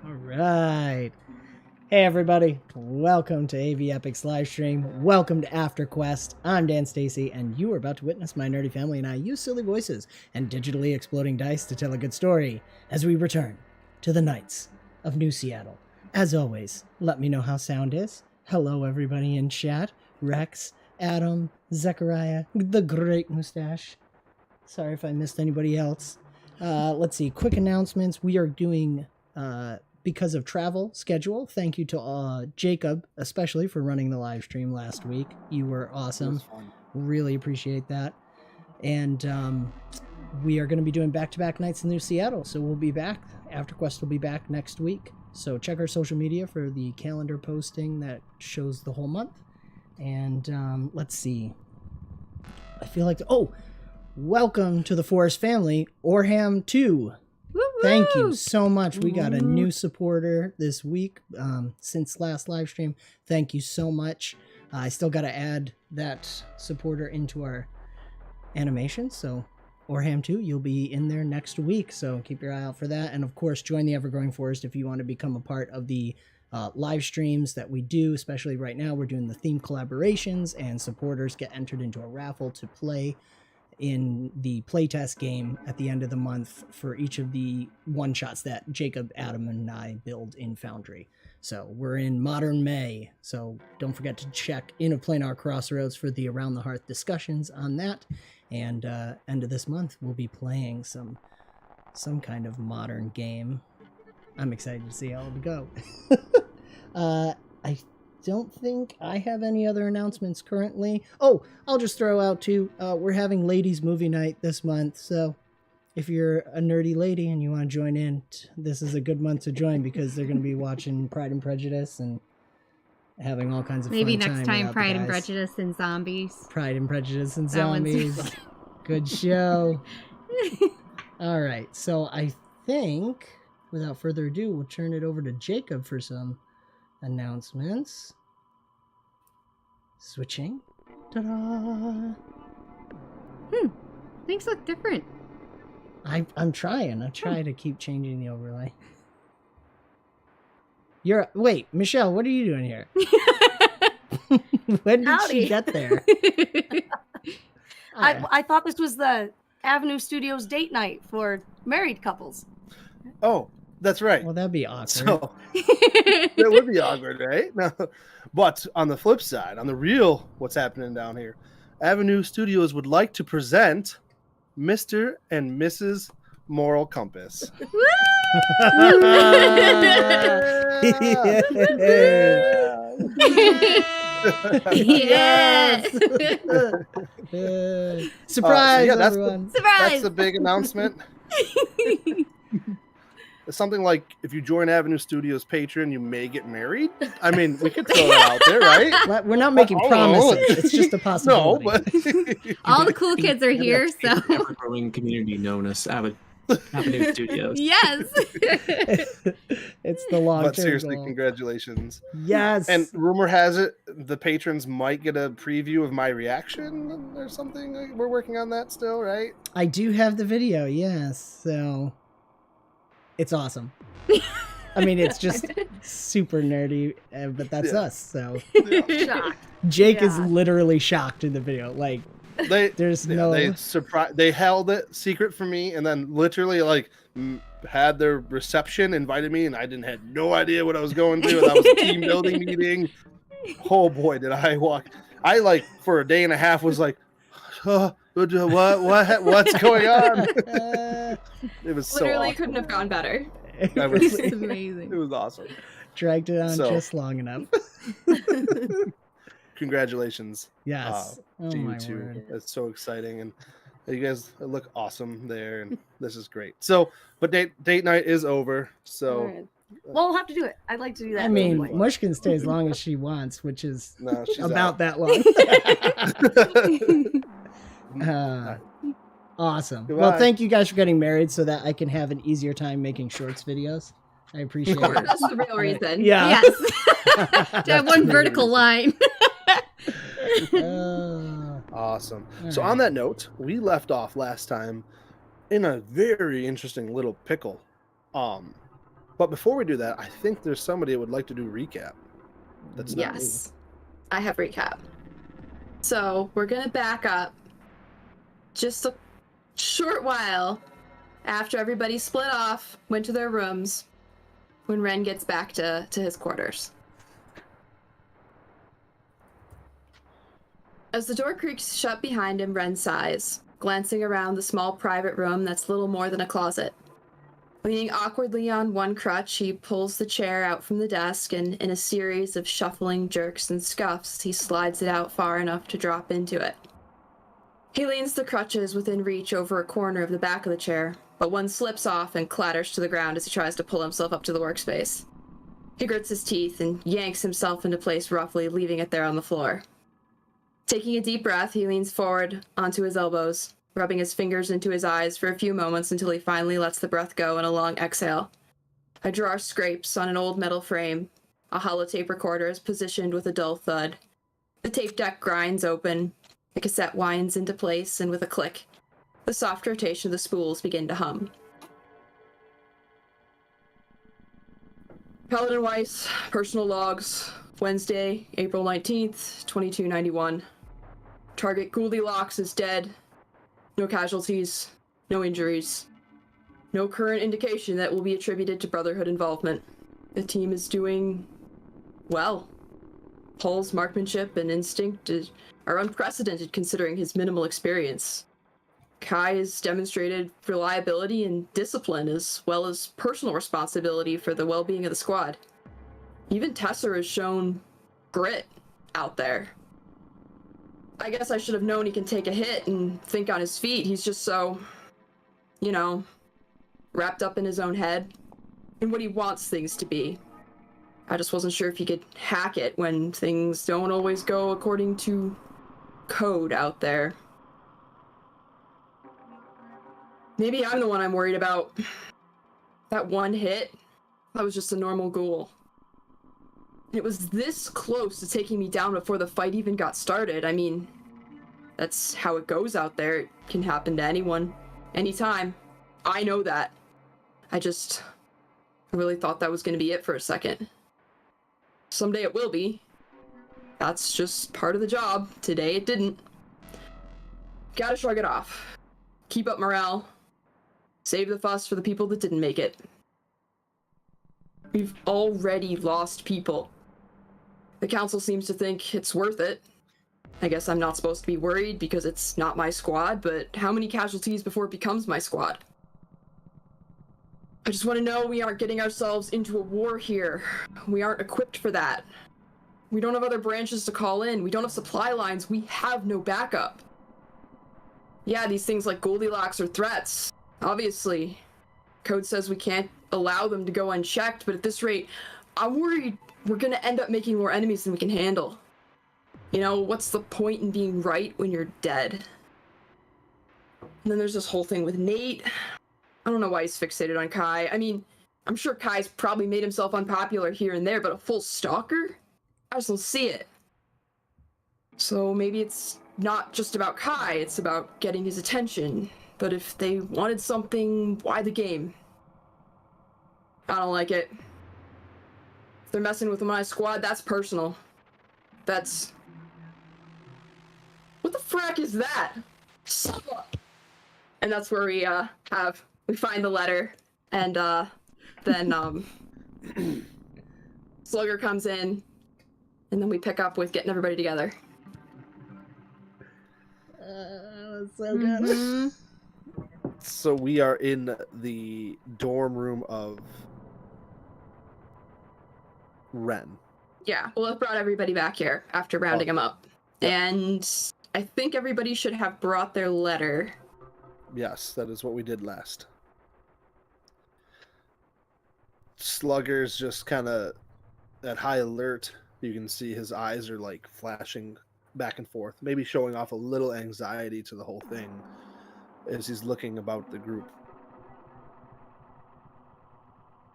All right. Hey everybody, welcome to 𝒂𝒐𝒏𝒄𝒂 live stream. Welcome to AfterQuest. I'm Dan Stacy, and you are about to witness my nerdy family and I use silly voices and digitally exploding dice to tell a good story as we return to the Knights of New Seattle. As always, let me know how sound is. Hello everybody in chat. Rex, Adam, Zechariah, the great mustache. Sorry if I missed anybody else. Let's see, quick announcements. We are doing because of travel schedule. Thank you to Jacob, especially for running the live stream last week. You were awesome. Really appreciate that. And we are going to be doing back-to-back nights in New Seattle. So we'll be back. AfterQuest will be back next week. So check our social media for the calendar posting that shows the whole month. And let's see. I feel like... Oh! Welcome to the Forest family, Orham 2. Thank you so much. We got a new supporter this week since last live stream. Thank you so much. I still got to add that supporter into our animation. So Orham 2, you'll be in there next week. So keep your eye out for that. And of course, join the Ever-Growing Forest if you want to become a part of the live streams that we do. Especially right now, we're doing the theme collaborations and supporters get entered into a raffle to play in the playtest game at the end of the month for each of the one-shots that Jacob, Adam, and I build in Foundry. So we're in Modern May, so don't forget to check Inn of Planar Crossroads for the Around the Hearth discussions on that. And end of this month, we'll be playing some kind of modern game. I'm excited to see how it'll go. I don't think I have any other announcements currently. Oh, I'll just throw out too, we're having ladies movie night this month, so if you're a nerdy lady and you want to join in, this is a good month to join because they're going to be watching Pride and Prejudice and having all kinds of maybe fun next time Pride and Prejudice and Zombies. Pride and Prejudice and Zombies. Good show. All right, so I think without further ado, we'll turn it over to Jacob for some announcements. Switching. Ta-da! Things look different. I'm trying. I try to keep changing the overlay. Wait, Michelle, what are you doing here? When did she get there? I thought this was the Avenue Studios date night for married couples. Oh, that's right. Well, that'd be awkward. So that would be awkward, right? No. But on the flip side, on the real what's happening down here, Avenue Studios would like to present Mr. and Mrs. Moral Compass. Yes. Surprise, that's everyone. That's the big announcement. It's something like, if you join Avenue Studios Patreon, you may get married. I mean, we could throw that out there, right? We're not making promises. It's just a possibility. No, but All the cool kids are here, so. Ever-growing community known as Avenue Studios. Yes. It's the long term. But seriously, goal. Congratulations. Yes. And rumor has it the patrons might get a preview of my reaction or something. We're working on that still, right? I do have the video, yes. So it's awesome. I mean, it's just super nerdy, but that's us. So Shocked. Jake is Yeah. literally shocked in the video. Like, there's no. They held it secret from me, and then literally had their reception, invited me, and had no idea what I was going to. That was a team building meeting. Oh boy, did I walk! I for a day and a half was like, what's going on? It was so literally awesome. couldn't have gone better. That was, It's amazing. it was awesome. Dragged it on So- just long enough. Congratulations. Yes. Oh To you my two. word. It's so exciting, and you guys look awesome there, and this is great. So, but date night is over. So, Alright. Well, we'll have to do it. I'd like to do that. I mean, anyway. Mush can stay as long as she wants, which is no, she's about that long. Awesome. Well, Goodbye. thank you guys for getting married so that I can have an easier time making shorts videos. I appreciate it. That's the real reason. Yeah. Yes. To have one vertical line. Awesome. All So right. on that note, we left off last time in a very interesting little pickle. But before we do that, I think there's somebody that would like to do recap. That's not me. Yes. I have recap. So we're going to back up just a short while after everybody split off, went to their rooms, when Wren gets back to his quarters. As the door creaks shut behind him, Wren sighs, glancing around the small private room that's little more than a closet. Leaning awkwardly on one crutch, he pulls the chair out from the desk, and in a series of shuffling jerks and scuffs, he slides it out far enough to drop into it. He leans the crutches within reach over a corner of the back of the chair, but one slips off and clatters to the ground as he tries to pull himself up to the workspace. He grits his teeth and yanks himself into place roughly, leaving it there on the floor. Taking a deep breath, he leans forward onto his elbows, rubbing his fingers into his eyes for a few moments until he finally lets the breath go in a long exhale. A drawer scrapes on an old metal frame. A holotape recorder is positioned with a dull thud. The tape deck grinds open. The cassette winds into place, and with a click, the soft rotation of the spools begin to hum. Paladin Weiss, personal logs, Wednesday, April 19th, 2291. Target Ghouldie Locks is dead. No casualties, no injuries. No current indication that will be attributed to Brotherhood involvement. The team is doing well. Paul's marksmanship and instinct are unprecedented considering his minimal experience. Kai has demonstrated reliability and discipline as well as personal responsibility for the well-being of the squad. Even Tesser has shown grit out there. I guess I should have known he can take a hit and think on his feet. He's just so, wrapped up in his own head and what he wants things to be. I just wasn't sure if he could hack it when things don't always go according to code out there. Maybe I'm the one I'm worried about. That one hit, that was just a normal ghoul. It was this close to taking me down before the fight even got started. I mean, that's how it goes out there. It can happen to anyone, anytime. I know that. I really thought that was going to be it for a second. Someday it will be. That's just part of the job. Today it didn't. Gotta shrug it off. Keep up morale. Save the fuss for the people that didn't make it. We've already lost people. The council seems to think it's worth it. I guess I'm not supposed to be worried because it's not my squad, but how many casualties before it becomes my squad? I just want to know we aren't getting ourselves into a war here. We aren't equipped for that. We don't have other branches to call in. We don't have supply lines. We have no backup. Yeah, these things like Ghouldie Locks are threats. Obviously. Code says we can't allow them to go unchecked, but at this rate, I'm worried we're gonna end up making more enemies than we can handle. You know, what's the point in being right when you're dead? And then there's this whole thing with Nate. I don't know why he's fixated on Kai. I mean, I'm sure Kai's probably made himself unpopular here and there, but a full stalker? I just don't see it. So maybe it's not just about Kai, it's about getting his attention. But if they wanted something, why the game? I don't like it. If they're messing with my squad, that's personal. That's... What the frack is that? And that's where we find the letter, and then Slugger comes in, and then we pick up with getting everybody together. That's so good. So we are in the dorm room of Wren. Yeah, well, it brought everybody back here after rounding them up. Yep. And I think everybody should have brought their letter. Yes, that is what we did last. Slugger's just kind of at high alert. You can see his eyes are like flashing back and forth, maybe showing off a little anxiety to the whole thing as he's looking about the group.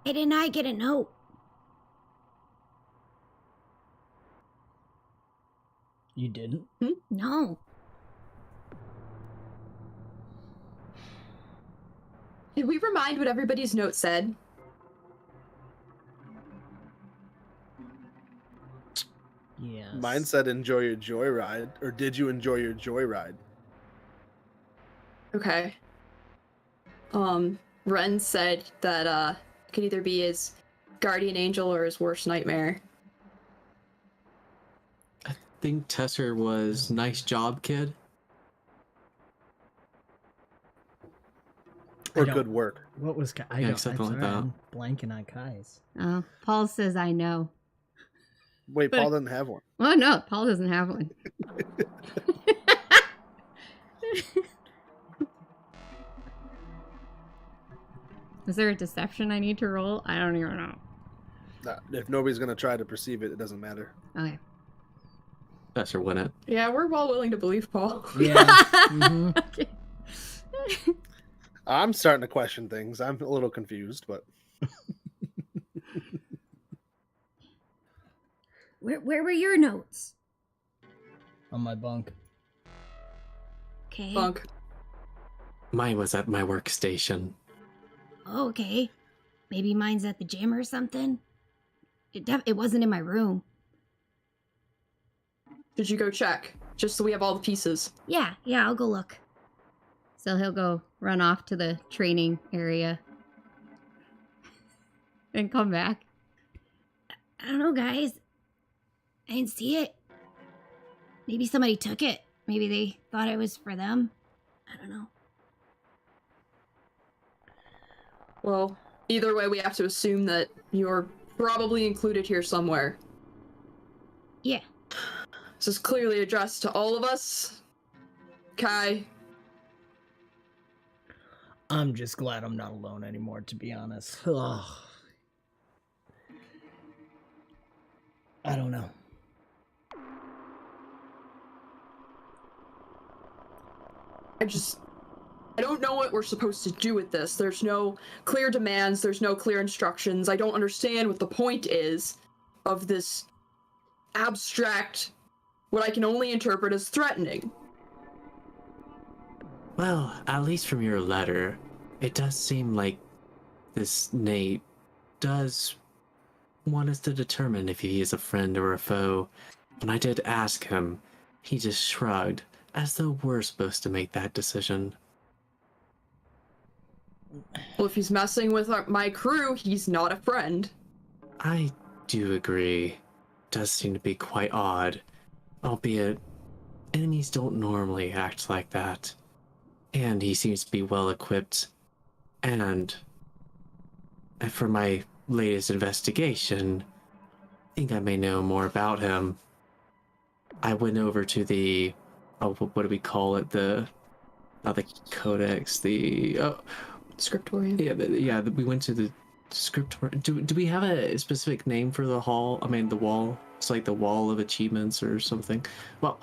Hey, didn't I get a note? You didn't? No. Did we remind what everybody's note said? Yes. Mine said enjoy your joyride, or did you enjoy your joyride? Okay. Wren said that it could either be his guardian angel or his worst nightmare. I think Tesser was nice job, kid. Or don't- good work. What was Kai? Yeah, I'm something like sorry, that. I'm blanking on Kai's. Oh, Paul says I know. Wait, But- Paul didn't have one. Oh, no, Paul doesn't have one. Is there a deception I need to roll? I don't even know. Nah, if nobody's going to try to perceive it, it doesn't matter. Okay. Tesser win it. Yeah, we're well willing to believe Paul. Yeah. Mhm. Okay. I'm starting to question things. I'm a little confused, but Where were your notes? On my bunk. Okay. Bunk. Mine was at my workstation. Oh, okay. Maybe mine's at the gym or something. It wasn't in my room. Did you go check? Just so we have all the pieces. Yeah, I'll go look. So he'll go run off to the training area and come back. I don't know, guys. I didn't see it. Maybe somebody took it. Maybe they thought it was for them. I don't know. Well, either way, we have to assume that you're probably included here somewhere. Yeah. This is clearly addressed to all of us. Kai. I'm just glad I'm not alone anymore, to be honest. Ugh. I don't know. I don't know what we're supposed to do with this. There's no clear demands, there's no clear instructions. I don't understand what the point is of this abstract, what I can only interpret as threatening. Well, at least from your letter, it does seem like this Nate does want us to determine if he is a friend or a foe. When I did ask him, he just shrugged, as though we're supposed to make that decision. Well, if he's messing with my crew, he's not a friend. I do agree. Does seem to be quite odd. Albeit, enemies don't normally act like that. And he seems to be well equipped. And for my latest investigation, I think I may know more about him. I went over to the, what do we call it? Not the codex, Scriptorium. we went to the scriptorium. Do we have a specific name for the hall? I mean, the wall. It's like the wall of achievements or something. Well,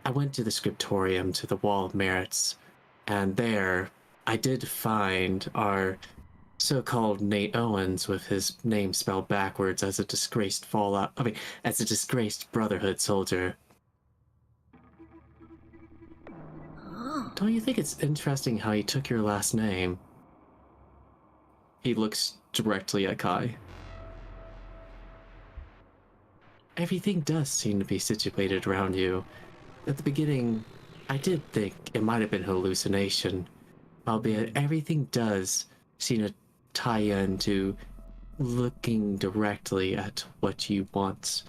I went to the scriptorium, to the wall of merits, and there I did find our so-called Nate Owens with his name spelled backwards as a disgraced as a disgraced Brotherhood soldier. Oh. Don't you think it's interesting how he took your last name? He looks directly at Kai. Everything does seem to be situated around you. At the beginning, I did think it might have been hallucination, albeit everything does seem to tie into looking directly at what you want.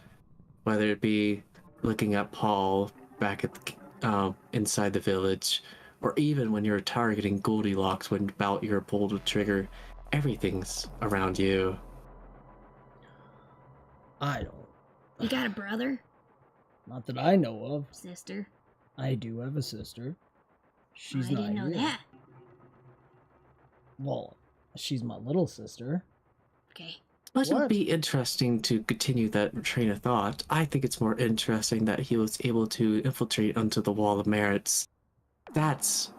Whether it be looking at Paul back at the, inside the village, or even when you're targeting Ghouldie Locks when about your pull the trigger, everything's around you. I don't. You got a brother? Not that I know of. Sister? I do have a sister. She's I not didn't know here. that. Well, she's my little sister. Okay. But it What? would be interesting to continue that train of thought. I think it's more interesting that he was able to infiltrate onto the Wall of Merits. That's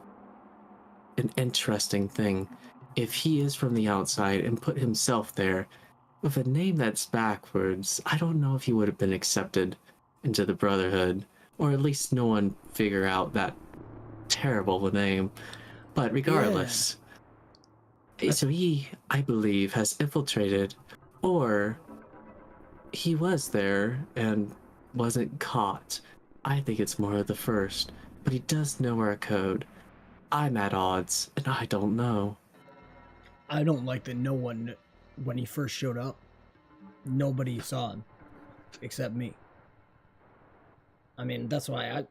an interesting thing. If he is from the outside and put himself there, with a name that's backwards, I don't know if he would have been accepted into the Brotherhood, or at least no one figure out that terrible of a name. But regardless, so he, I believe, has infiltrated, or he was there and wasn't caught. I think it's more of the first, but he does know our code. I'm at odds, and I don't know. I don't like that no one, when he first showed up, nobody saw him except me. I mean, that's why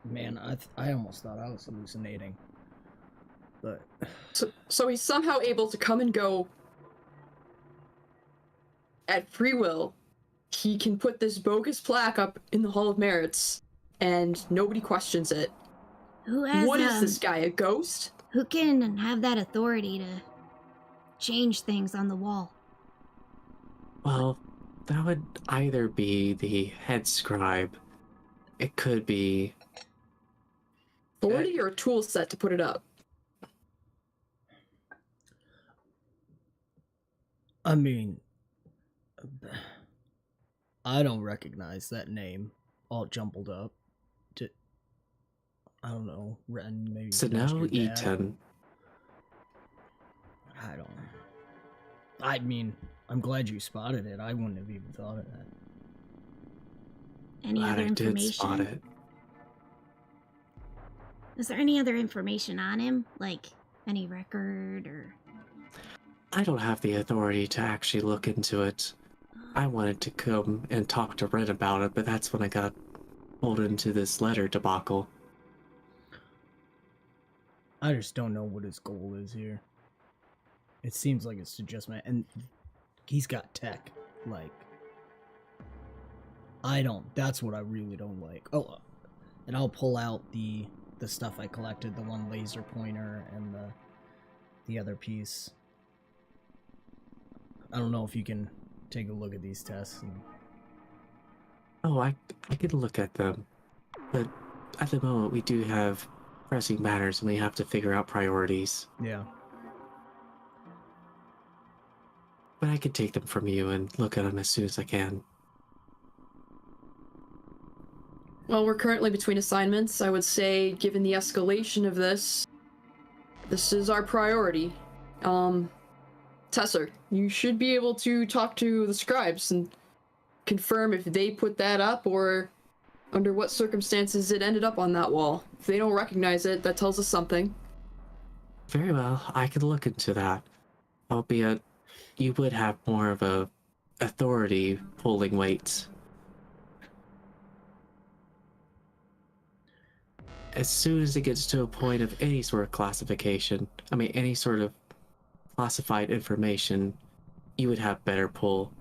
I almost thought I was hallucinating. But So he's somehow able to come and go at free will. He can put this bogus plaque up in the Hall of Merits, and nobody questions it. Who has What is this guy, a ghost? Who can have that authority to change things on the wall? Well, that would either be the head scribe. It could be... Authority or a tool set to put it up? I mean, I don't recognize that name all jumbled up. I don't know, Wren, maybe. Senow, Etan. I don't. I mean, I'm glad you spotted it. I wouldn't have even thought of that. Any Glad other I did information? spot it. Is there any other information on him? Like any record or... I don't have the authority to actually look into it. I wanted to come and talk to Wren about it, but that's when I got pulled into this letter debacle. I just don't know what his goal is here. It seems like it's to just and he's got tech. Like, I don't. That's what I really don't like. Oh, and I'll pull out the stuff I collected, the one laser pointer and the other piece. I don't know if you can take a look at these tests. Oh, I could look at them, but at the moment we do have pressing matters and we have to figure out priorities. Yeah. But I could take them from you and look at them as soon as I can. Well, we're currently between assignments. I would say, given the escalation of this is our priority. Tesser, you should be able to talk to the scribes and confirm if they put that up or under what circumstances it ended up on that wall. If they don't recognize it, that tells us something. Very well, I could look into that. Albeit, you would have more of a authority pulling weights. As soon as it gets to a point of any sort of classification, any sort of classified information, you would have better pull.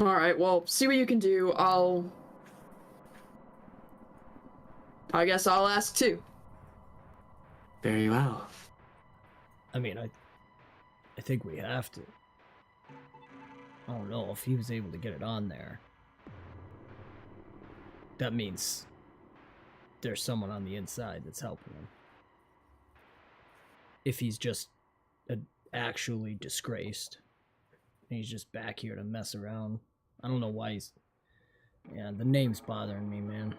Alright, well, see what you can do. I guess I'll ask too. Very well. I mean, I think we have to. I don't know if he was able to get it on there. That means there's someone on the inside that's helping him. If he's just actually disgraced, and he's just back here to mess around. I don't know why he's... Yeah, the name's bothering me, man.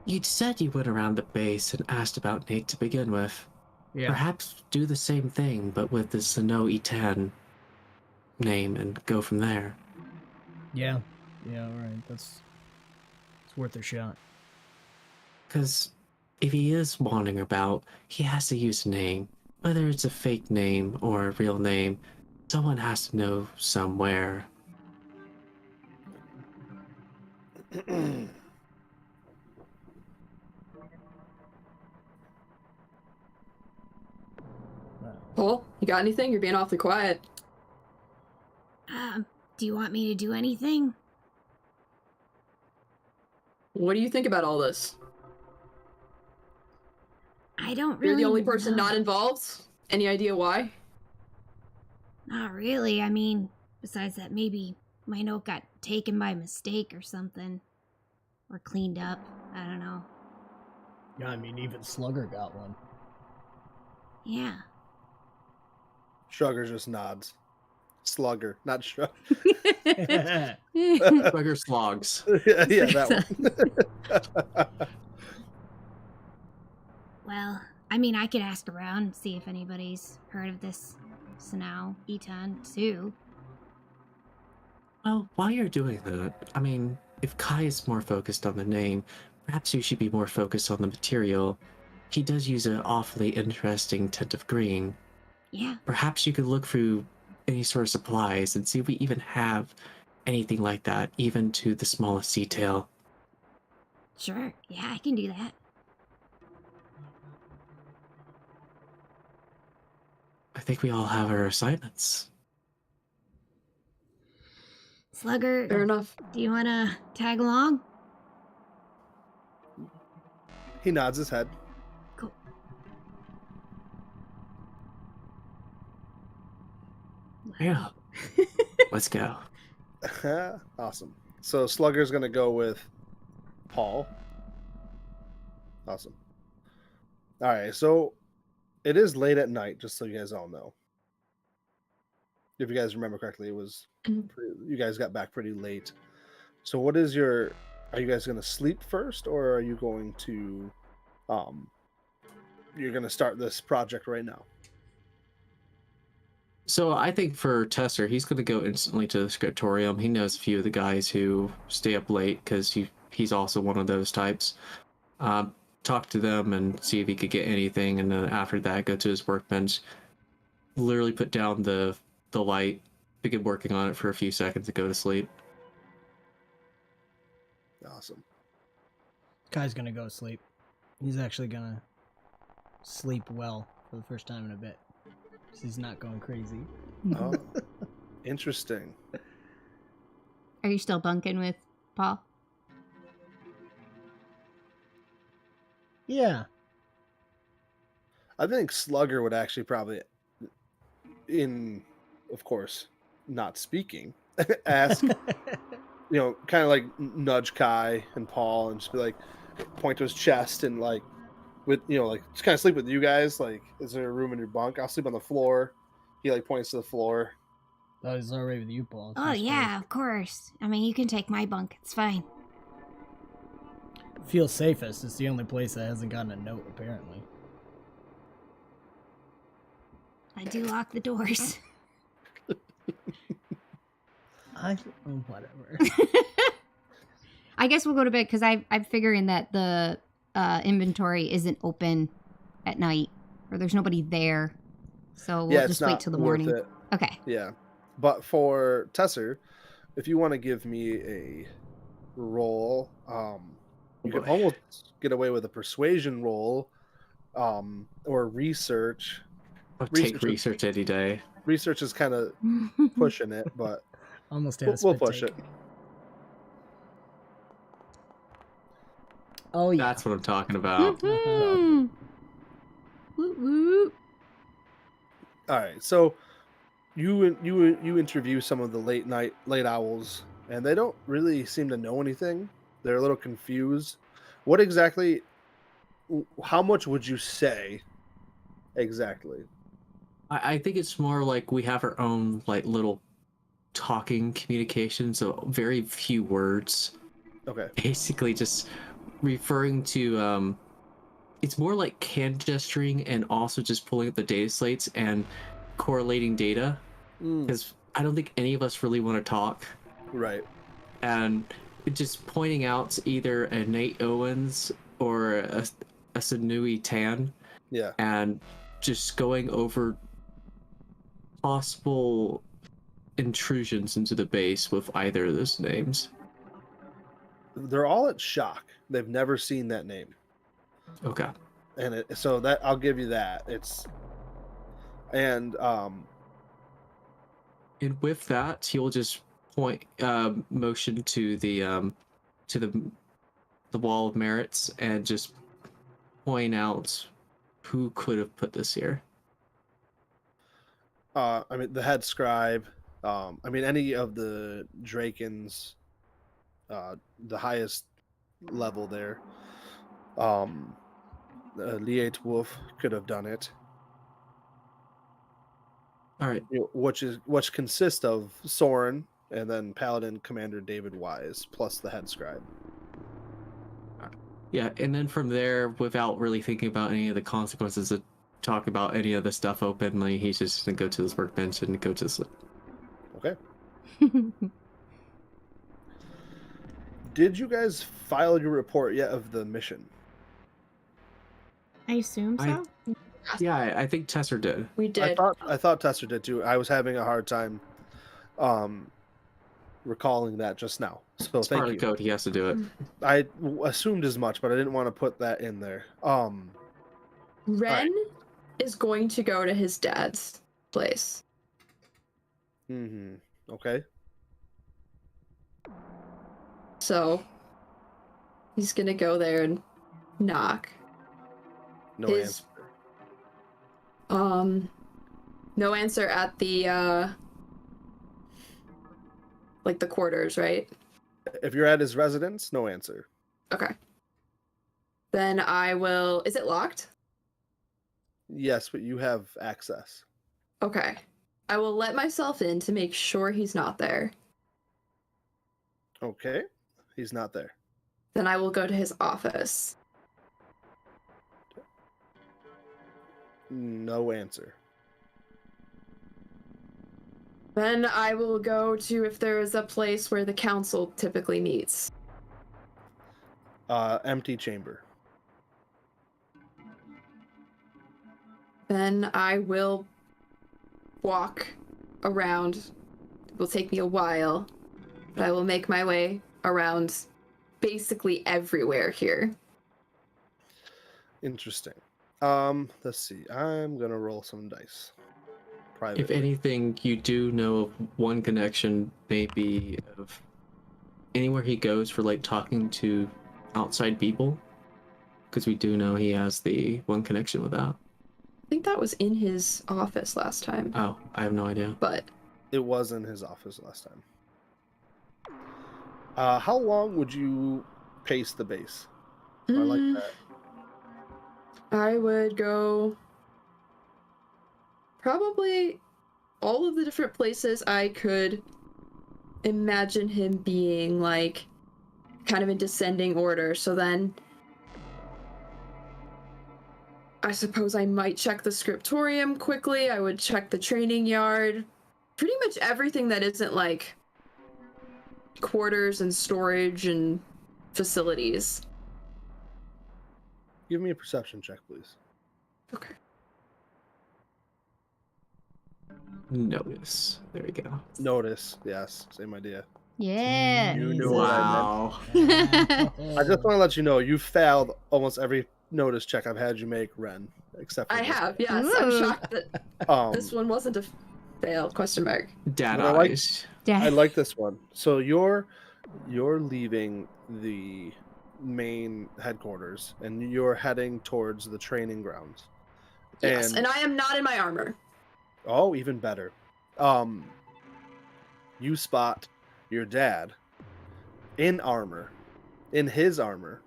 You'd said you went around the base and asked about Nate to begin with. Yeah. Perhaps do the same thing, but with the Senow Etan name and go from there. Yeah, alright, it's worth a shot. Because if he is wandering about, he has to use a name. Whether it's a fake name or a real name, someone has to know somewhere. Paul, you got anything? You're being awfully quiet. Do you want me to do anything? What do you think about all this? I don't really You're the only person know. not involved? Any idea why? Not really. I mean, besides that, maybe my note got taken by mistake or something. Or cleaned up. I don't know. Yeah, I mean, even Slugger got one. Yeah. Shrugger just nods. Slugger, not Shrug. Bugger slogs. yeah, that one. Well, I mean, I could ask around and see if anybody's heard of this Senow Etan too. Well, while you're doing that, if Kai is more focused on the name, perhaps you should be more focused on the material. He does use an awfully interesting tint of green. Yeah. Perhaps you could look through any sort of supplies and see if we even have anything like that, even to the smallest detail. Sure. Yeah, I can do that. I think we all have our assignments. Slugger, Fair enough. do you want to tag along? He nods his head. Cool. Yeah. Let's go. Awesome. So Slugger's gonna go with Paul. Awesome. All right, so it is late at night, just so you guys all know. If you guys remember correctly, it was you guys got back pretty late. So what is your... Are you guys gonna sleep first, or are you going to you're gonna start this project right now? So I think for Tesser, he's going to go instantly to the scriptorium. He knows a few of the guys who stay up late because he's also one of those types. Talk to them and see if he could get anything, and then after that, go to his workbench. Literally put down the light, begin working on it for a few seconds, and go to sleep. Awesome. Kai's gonna go to sleep. He's actually gonna sleep well for the first time in a bit. He's not going crazy. Oh, interesting. Are you still bunking with Paul? Yeah. I think Slugger would actually probably, of course, not speaking, ask, kind of like nudge Kai and Paul and just be like, point to his chest and like, just kind of sleep with you guys. Like, is there a room in your bunk? I'll sleep on the floor. He like points to the floor. That is alright with you, Paul. Oh, yeah, of course. I mean, you can take my bunk. It's fine. Feels safest. It's the only place that hasn't gotten a note, apparently. I do lock the doors. Whatever. I guess we'll go to bed because I'm figuring that the inventory isn't open at night, or there's nobody there. So we'll Yeah, it's just wait not till the worth morning. it. Okay. Yeah. But for 𝒔𝒏𝒄𝒂, if you want to give me a roll, you can almost get away with a persuasion roll, or research. I'll take research any day. Research is kind of pushing it, but Almost had a we'll spit push take. it. Oh yeah. That's what I'm talking about. Woo woo. All right, so you interview some of the late owls, and they don't really seem to know anything. They're a little confused. What exactly? How much would you say exactly? I think it's more like we have our own like little talking communication, so very few words. Okay. Basically, just referring to it's more like hand gesturing and also just pulling up the data slates and correlating data, because I don't think any of us really want to talk. Right. And just pointing out either a Nate Owens or a 𝒐𝒏𝒄𝒂 Yeah. and just going over possible intrusions into the base with either of those names. They're all at shock. They've never seen that name. Okay. And so that I'll give you that. And with that, he'll just motion to the wall of merits and just point out who could have put this here. I mean, the head scribe. I mean, any of the Drakens, the highest level there. 𝒔𝒑𝒂𝒂 could have done it. All right. Which consists of Soren and then Paladin Commander David Wise plus the head scribe. Yeah, and then from there, without really thinking about any of the consequences of talk about any of the stuff openly, he's just gonna go to his workbench and go to sleep. Okay. Did you guys file your report yet of the mission? I assume so. Yeah, I think 𝒔𝒏𝒄𝒂 did. We did. I thought 𝒔𝒏𝒄𝒂 did too. I was having a hard time recalling that just now. So It's thank part of you. the code. He has to do it. I assumed as much, but I didn't want to put that in there. Wren is going to go to his dad's place. Okay. So he's gonna go there and knock. No His- answer. No answer at the like the quarters, right? If you're at his residence, no answer. Okay. Then I will. Is it locked? Yes, but you have access. Okay. I will let myself in to make sure he's not there. Okay. He's not there. Then I will go to his office. No answer. Then I will go to if there is a place where the council typically meets. Empty chamber. Then I will walk around. It will take me a while, but I will make my way around basically everywhere here. Interesting. Let's see. I'm gonna roll some dice. Private. If anything, you do know of one connection, maybe of anywhere he goes for like talking to outside people, because we do know he has the one connection with that. I think that was in his office last time, Oh, I have no idea. but It was in his office last time. How long would you pace the base? I like that. I would go probably all of the different places I could imagine him being, like, kind of in descending order. So then I suppose I might check the scriptorium quickly. I would check the training yard. Pretty much everything that isn't like quarters and storage and facilities. Give me a perception check, please. Okay. Notice. There we go. Notice. Yes, same idea. Yeah. You knew what I Wow. meant. I just want to let you know you failed almost every notice check I've had you make, Wren, except for I this have, one. yes. Ooh. I'm shocked that Um, this one wasn't a fail, question mark. Dad But I like- eyes. I like this one. So you're leaving the main headquarters and you're heading towards the training grounds. Yes, and I am not in my armor. Oh, even better. You spot your dad in armor, in his armor,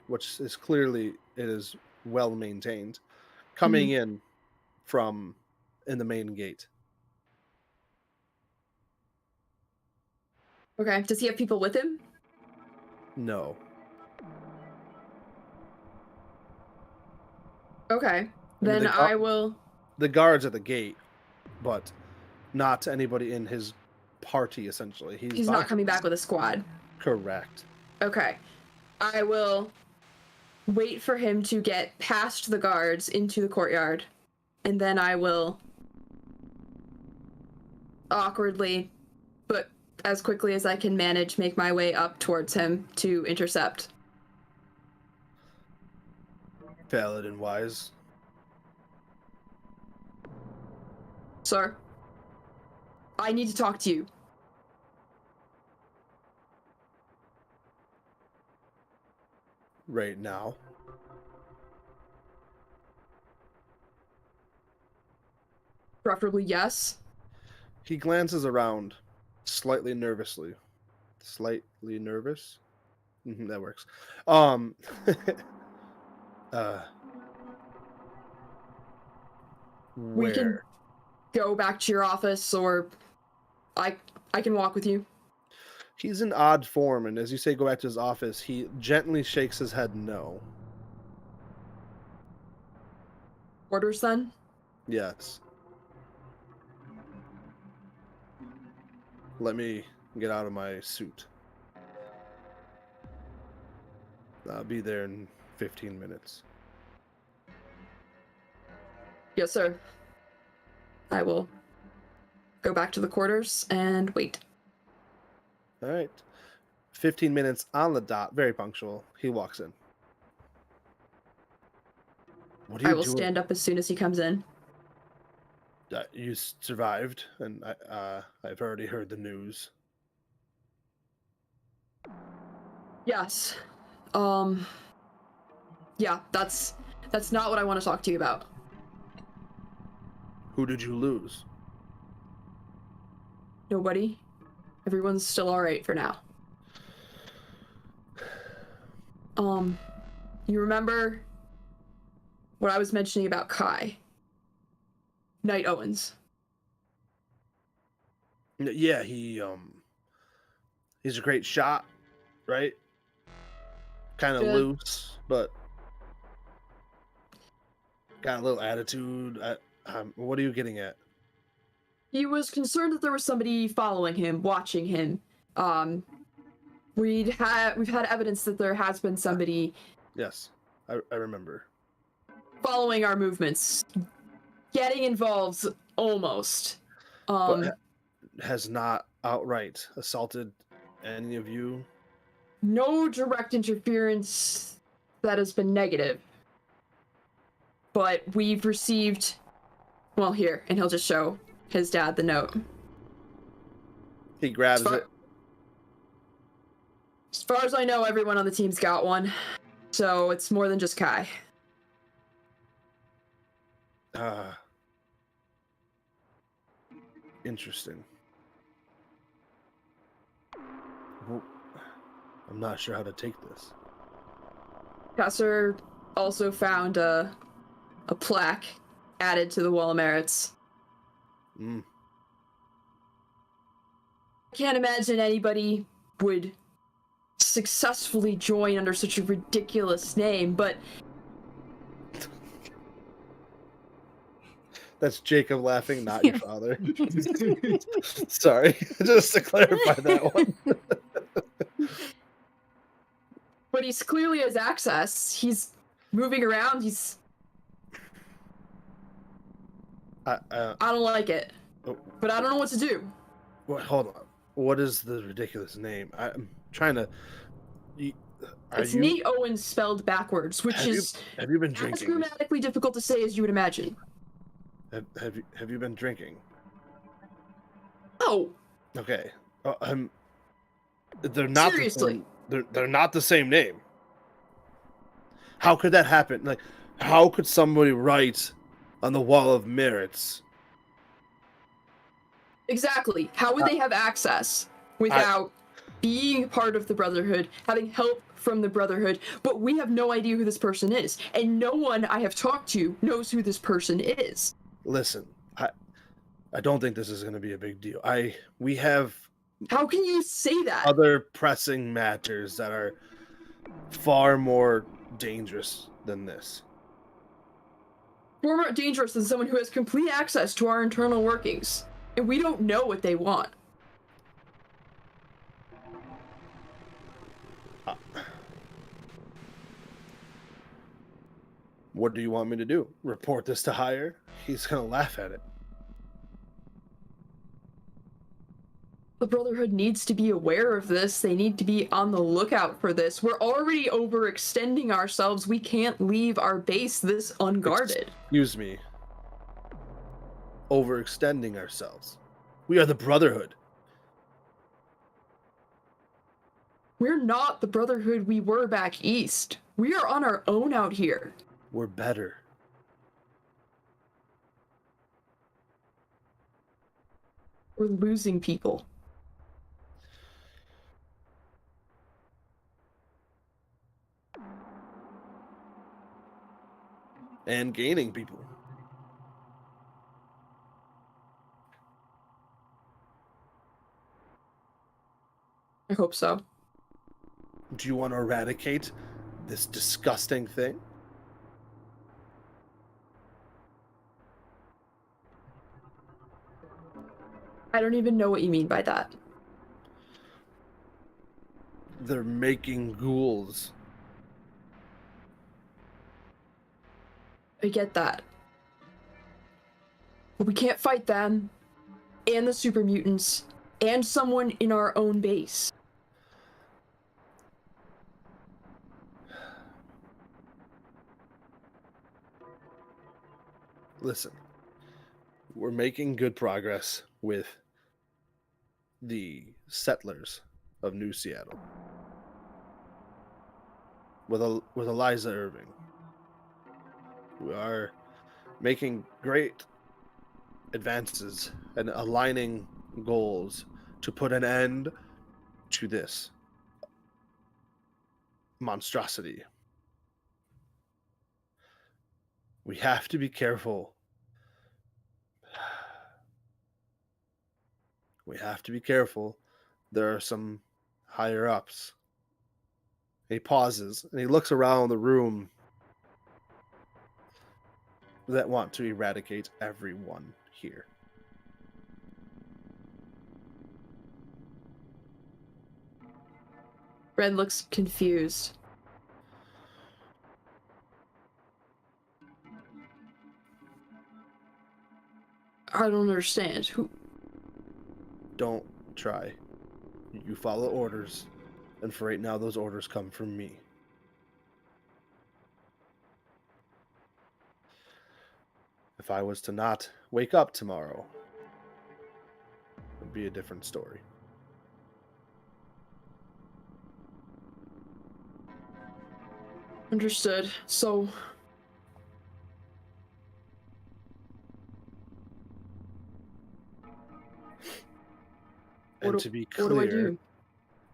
which is clearly it is well maintained, coming in from in the main gate. Okay, does he have people with him? No. Okay, I mean, then I will... The guards at the gate, but not anybody in his party, essentially. He's not coming back with a squad. Correct. Okay, I will wait for him to get past the guards into the courtyard, and then I will awkwardly, but as quickly as I can manage, make my way up towards him to intercept. Valid and wise. Sir, I need to talk to you. Right now. Preferably yes. He glances around, slightly nervously. Slightly nervous? That works. We can Where? go back to your office, or I can walk with you. He's in odd form, and as you say go back to his office, he gently shakes his head no. Orders then? Yes. Let me get out of my suit. I'll be there in 15 minutes. Yes, sir. I will go back to the quarters and wait. All right. 15 minutes on the dot, very punctual. He walks in. What are you I will doing? stand up as soon as he comes in. You survived, and I've already heard the news. Yes. Yeah, that's not what I want to talk to you about. Who did you lose? Nobody. Everyone's still alright for now. You remember what I was mentioning about Kai? Nate Owens. Yeah, he's a great shot, right? Kind of Yeah. loose, but got a little attitude. What are you getting at? He was concerned that there was somebody following him, watching him. We've had evidence that there has been somebody Yes, I remember. following our movements. Getting involved, almost. But has not outright assaulted any of you? No direct interference that has been negative. But we've received... Well, here, and he'll just show his dad the note. He grabs it. As far as I know, everyone on the team's got one. So it's more than just Kai. Interesting. Well, I'm not sure how to take this. Professor also found a plaque added to the wall of 𝒔𝒐𝒏𝒄𝒂. Mm. I can't imagine anybody would successfully join under such a ridiculous name, but That's Jacob laughing, not your father. Sorry, just to clarify that one. But he's clearly has access. He's moving around. He's. I don't like it, but I don't know what to do. Hold on. What is the ridiculous name? I'm trying to. It's Nate Owens spelled backwards, which is have you been as drinking? grammatically difficult to say as you would imagine. Have you been drinking? Oh. Okay. They're not seriously. They're not the same name. How could that happen? Like, how could somebody write on the wall of merits? Exactly. How would they have access without being part of the Brotherhood, having help from the Brotherhood, but we have no idea who this person is, and no one I have talked to knows who this person is. Listen, I don't think this is going to be a big deal. We have. How can you say that? Other pressing matters that are far more dangerous than this. Far more dangerous than someone who has complete access to our internal workings, and we don't know what they want. What do you want me to do? Report this to higher? He's gonna laugh at it. The Brotherhood needs to be aware of this. They need to be on the lookout for this. We're already overextending ourselves. We can't leave our base this unguarded. Excuse me. Overextending ourselves. We are the Brotherhood. We're not the Brotherhood we were back east. We are on our own out here. We're better. We're losing people. And gaining people. I hope so. Do you want to eradicate this disgusting thing? I don't even know what you mean by that. They're making ghouls. I get that. But we can't fight them, and the super mutants, and someone in our own base. Listen, we're making good progress with the settlers of New Seattle. With 𝒔𝒐𝒏𝒂𝒔𝒕𝒆𝒓. We are making great advances and aligning goals to put an end to this monstrosity. We have to be careful. We have to be careful. There are some higher ups. He pauses and he looks around the room that want to eradicate everyone here. Red looks confused. I don't understand. Who? Don't try. You follow orders, and for right now, those orders come from me. If I was to not wake up tomorrow, it would be a different story. Understood. So... And to be clear, what do I do?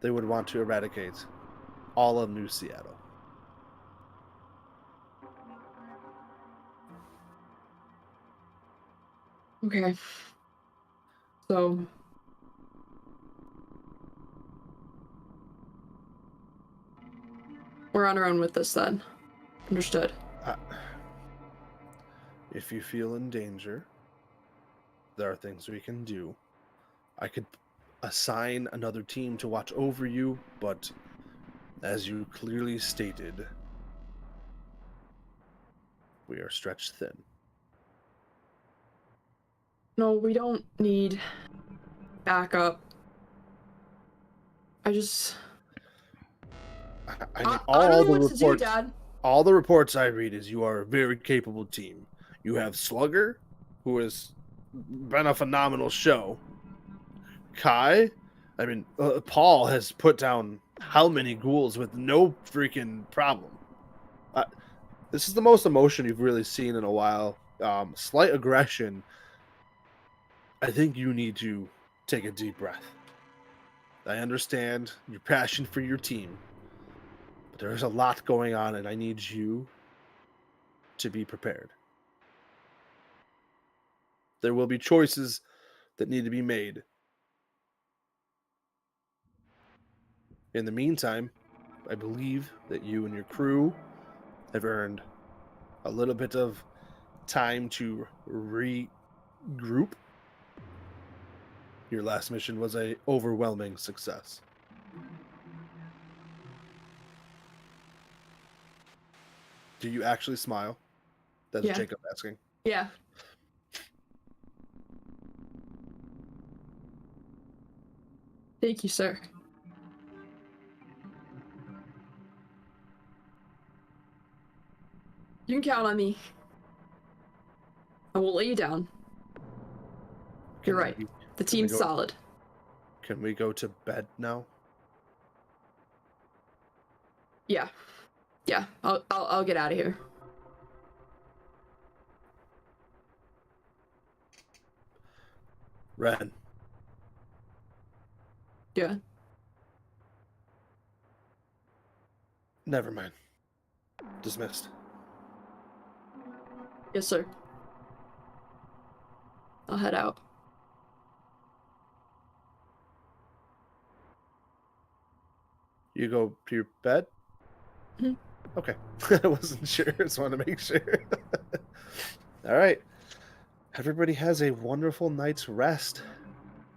They would want to eradicate all of New Seattle. Okay. So... we're on our own with this then. Understood. If you feel in danger, there are things we can do. I could assign another team to watch over you, but as you clearly stated, we are stretched thin. No, we don't need backup. I just... I mean, I don't know the what to do, reports, Dad. all the reports I read is you are a very capable team. You have Slugger, who has been a phenomenal show. Kai, I mean, Paul has put down how many ghouls with no freaking problem. This is the most emotion you've really seen in a while. Slight aggression. I think you need to take a deep breath. I understand your passion for your team, but there's a lot going on, and I need you to be prepared. There will be choices that need to be made. In the meantime, I believe that you and your crew have earned a little bit of time to regroup. Your last mission was an overwhelming success. Do you actually smile? That's Yeah. Jacob asking. Yeah. Thank you, sir. You can count on me. I won't let you down. You're right. The team's solid. Can we go to bed now? Yeah. Yeah. I'll get out of here. Wren. Yeah. Never mind. Dismissed. Yes, sir. I'll head out. You go to your bed? Mhm. Okay. I wasn't sure. Just wanted to make sure. All right. Everybody has a wonderful night's rest.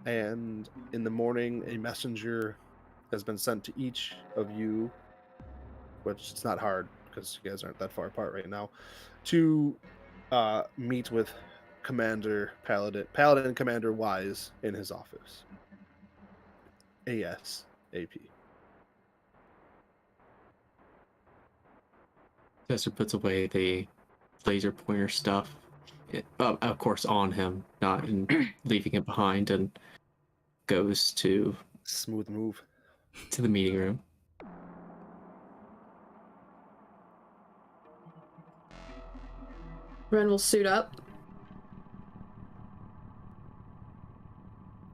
And in the morning, a messenger has been sent to each of you, which it's not hard because you guys aren't that far apart right now, to meet with Paladin Commander Wise in his office. ASAP. Chester puts away the laser pointer stuff, of course, on him, not in leaving it behind, and goes to Smooth move. the meeting room. Wren will suit up.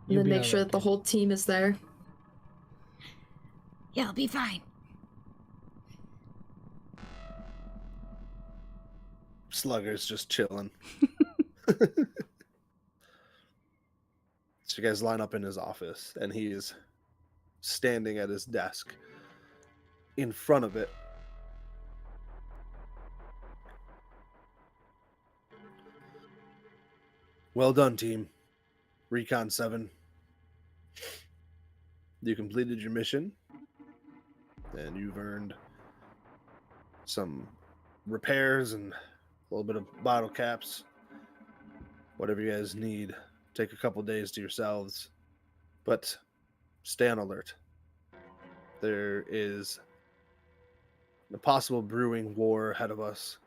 And You'll then be make sure alright, that the kid. whole team is there. Yeah, I'll be fine. Slugger's just chilling. So you guys line up in his office, and he's standing at his desk. In front of it, well done, team. Recon 7. You completed your mission, and you've earned some repairs and a little bit of bottle caps. Whatever you guys need. Take a couple days to yourselves, but stay on alert. There is a possible brewing war ahead of us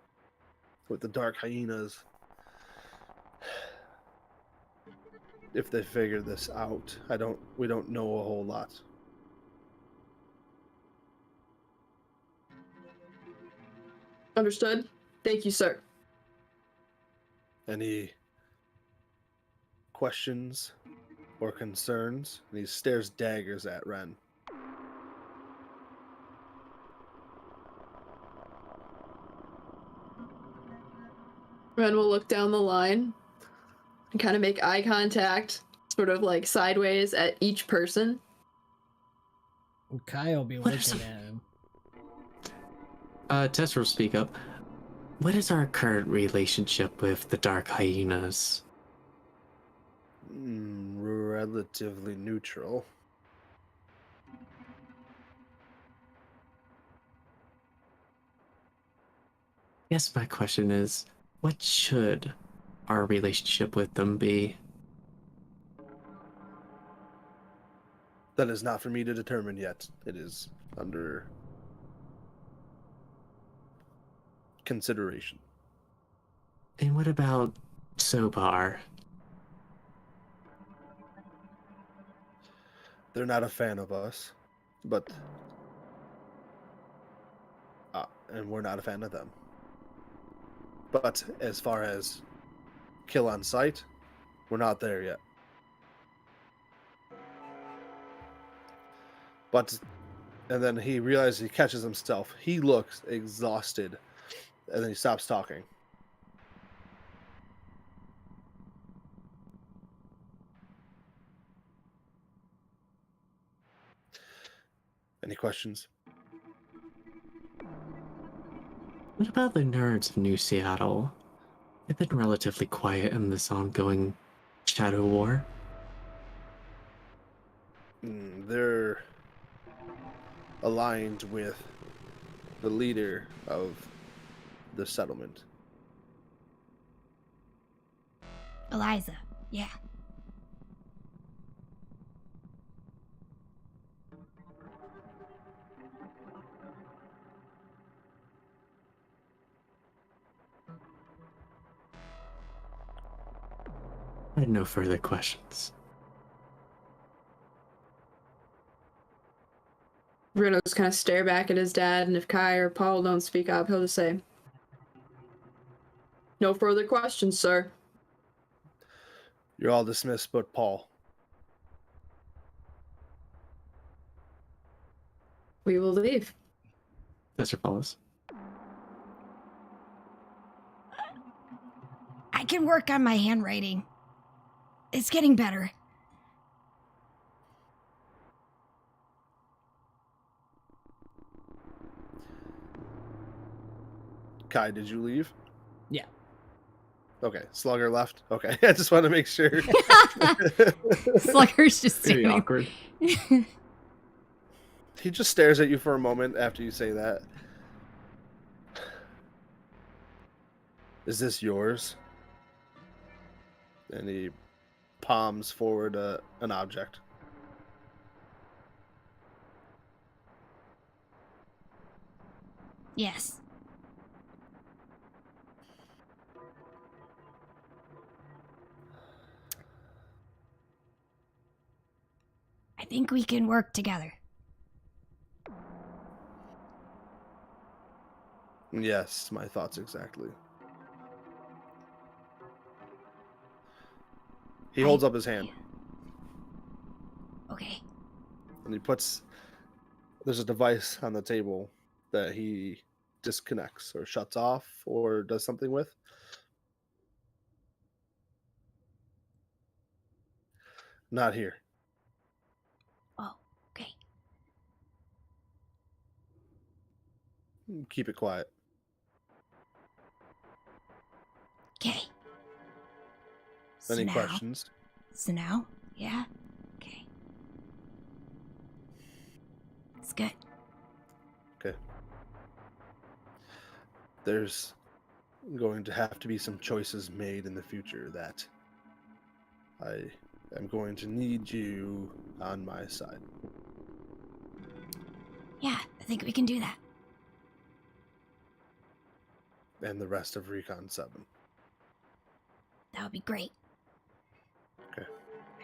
with the Dark Hyenas. If they figure this out, we don't know a whole lot. Understood? Thank you, sir. Any questions or concerns? And he stares daggers at Wren. Wren will look down the line and kind of make eye contact, sort of like sideways at each person. Kai will be What are looking some- at him. Tester will speak up. What is our current relationship with the Dark Hyenas? relatively neutral. Guess my question is, what should our relationship with them be? That is not for me to determine yet. It is under consideration. And what about Sobar? They're not a fan of us, but and we're not a fan of them. But as far as kill on sight, we're not there yet. But, and then he realizes, he catches himself. He looks exhausted, and then he stops talking. Any questions? What about the nerds of New Seattle? They've been relatively quiet in this ongoing shadow war. They're aligned with the leader of the settlement. Eliza, yeah. I had no further questions. Bruno just kind of stare back at his dad, and if Kai or Paul don't speak up, he'll just say, "No further questions, sir." You're all dismissed but Paul. We will leave. Mr. Paulus. I can work on my handwriting. It's getting better. Kai, did you leave? Yeah. Okay, Slugger left. Okay, I just want to make sure. Slugger's just Very standing. awkward. He just stares at you for a moment after you say that. Is this yours? And he palms forward an object. Yes. I think we can work together. Yes, my thoughts exactly. He holds up his hand Okay. and he puts, there's a device on the table that he disconnects or shuts off or does something with. Not here. Oh, okay. Keep it quiet. Okay. Any questions? Senow? Yeah? Okay. It's good. Okay. There's going to have to be some choices made in the future that I am going to need you on my side. Yeah, I think we can do that. And the rest of Recon 7. That would be great. Okay.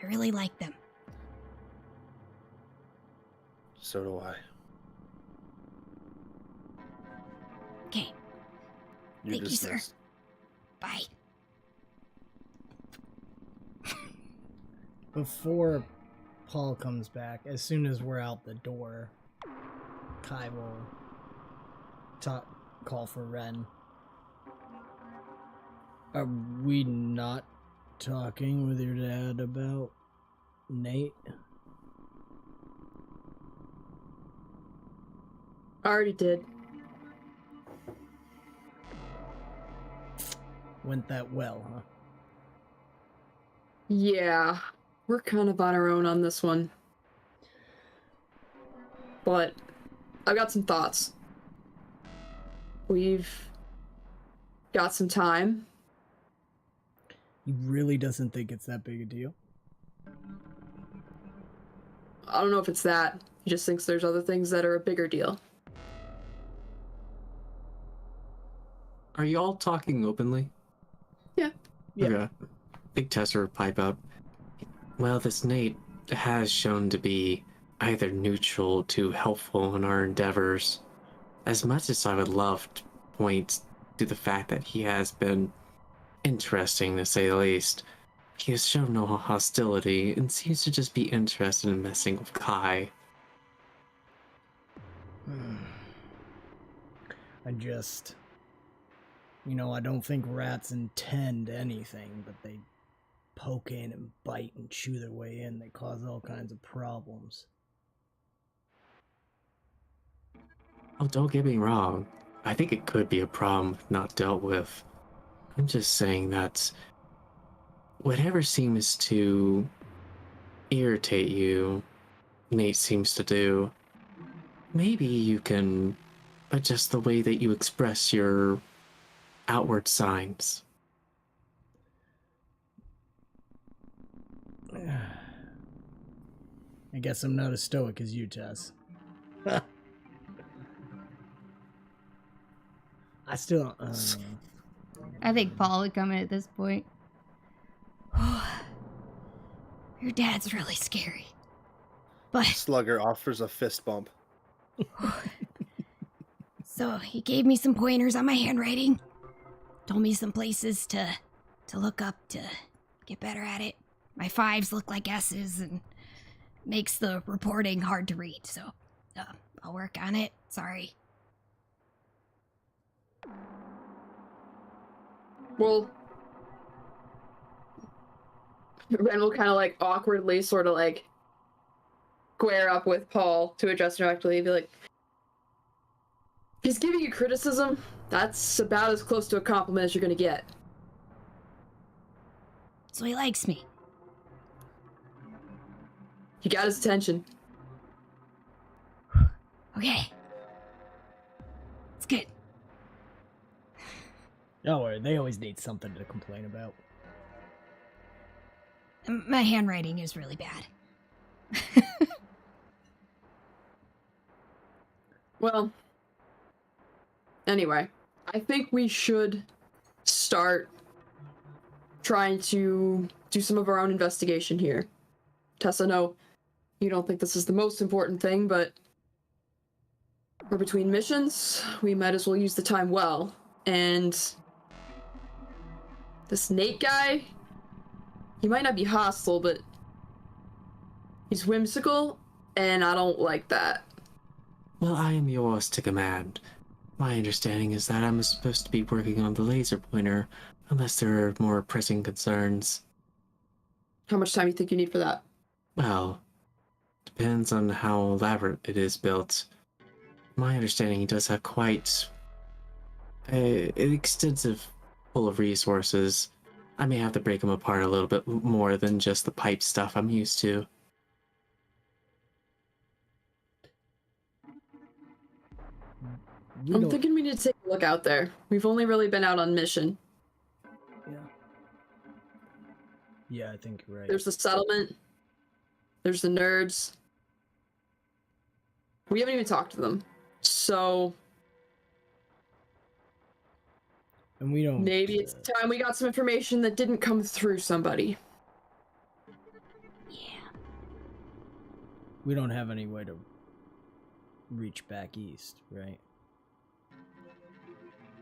I really like them. So do I. Okay, You're Thank you, sir. dismissed. bye. Before Paul comes back, as soon as we're out the door, Kai will call for Wren. Are we not talking with your dad about Nate? Already did. Went that well, huh? Yeah. We're kind of on our own on this one. But I've got some thoughts. We've got some time. He really doesn't think it's that big a deal. I don't know if it's that. He just thinks there's other things that are a bigger deal. Are you all talking openly? Yeah. Yeah. Okay. Big Tester would pipe up. Well, this Nate has shown to be either neutral to helpful in our endeavors. As much as I would love to point to the fact that he has been interesting, to say the least, he has shown no hostility and seems to just be interested in messing with Kai. I just... You know, I don't think rats intend anything, but they poke in and bite and chew their way in. They cause all kinds of problems. Oh, don't get me wrong. I think it could be a problem if not dealt with. I'm just saying that whatever seems to irritate you, Nate seems to do, maybe you can adjust the way that you express your outward signs. I guess I'm not as stoic as you, Tess. I still... I think Paul would come in at this point. Your dad's really scary. But Slugger offers a fist bump. so he gave me some pointers on my handwriting. Told me some places to look up to get better at it. My 5s look like S's and makes the reporting hard to read. So I'll work on it. Sorry. Well, Wren will kind of like awkwardly sort of like square up with Paul to address directly. Be like, if he's giving you criticism, that's about as close to a compliment as you're gonna get. So he likes me. You got his attention. Okay. It's good. Don't worry, they always need something to complain about. My handwriting is really bad. Well, anyway, I think we should start trying to do some of our own investigation here. Tessa, no, you don't think this is the most important thing, but we're between missions. We might as well use the time well. And this Nate guy, he might not be hostile, but he's whimsical, and I don't like that. Well, I am yours to command. My understanding is that I'm supposed to be working on the laser pointer, unless there are more pressing concerns. How much time do you think you need for that? Well, depends on how elaborate it is built. My understanding, he does have quite an extensive full of resources. I may have to break them apart a little bit more than just the pipe stuff I'm used to. I'm thinking we need to take a look out there. We've only really been out on mission. Yeah. Yeah, I think you're right. There's the settlement. There's the nerds. We haven't even talked to them. So And we don't... maybe it's time we got some information that didn't come through somebody. Yeah. We don't have any way to reach back east, right?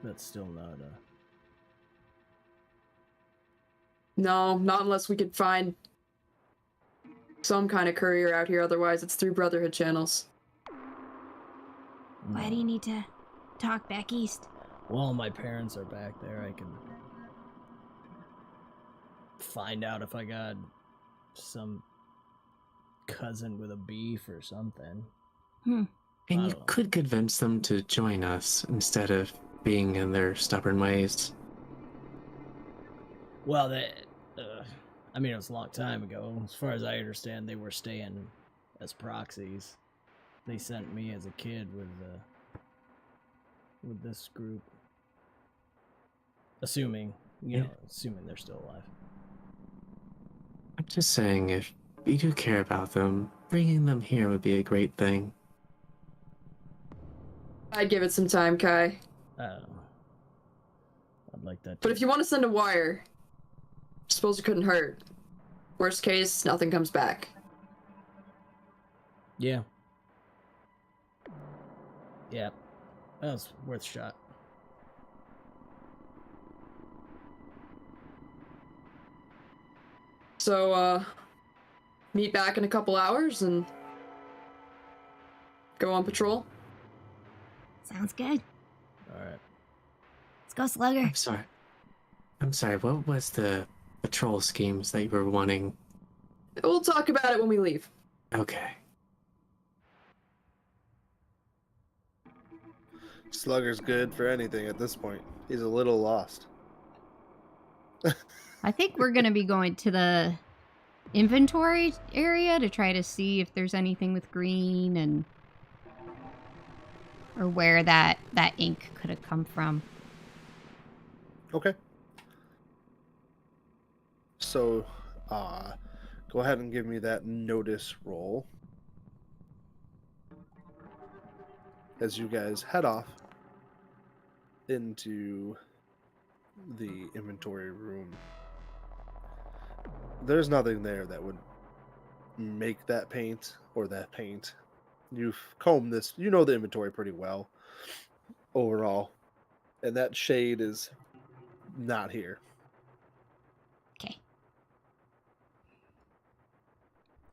That's still not a... No, not unless we could find some kind of courier out here. Otherwise, it's through Brotherhood channels. Why do you need to talk back east? Well, my parents are back there. I can find out if I got some cousin with a beef or something. And I you don't know. could convince them to join us instead of being in their stubborn ways. Well, I mean, it was a long time ago. As far as I understand, they were staying as proxies. They sent me as a kid with this group. Assuming they're still alive. I'm just saying, if you do care about them, bringing them here would be a great thing. I'd give it some time, Kai. I'd like that. But if you want to send a wire, I suppose it couldn't hurt. Worst case, nothing comes back. Yeah. Yeah. That was worth a shot. So, meet back in a couple hours and go on patrol. Sounds good. Alright. Let's go, Slugger. I'm sorry, what was the patrol schemes that you were wanting? We'll talk about it when we leave. Okay. Slugger's good for anything at this point. He's a little lost. I think we're going to be going to the inventory area to try to see if there's anything with green and or where that ink could have come from. Okay. So, go ahead and give me that notice roll as you guys head off into the inventory room. There's nothing there that would make that paint or that paint. You've combed this, you know the inventory pretty well overall, and that shade is not here. Okay.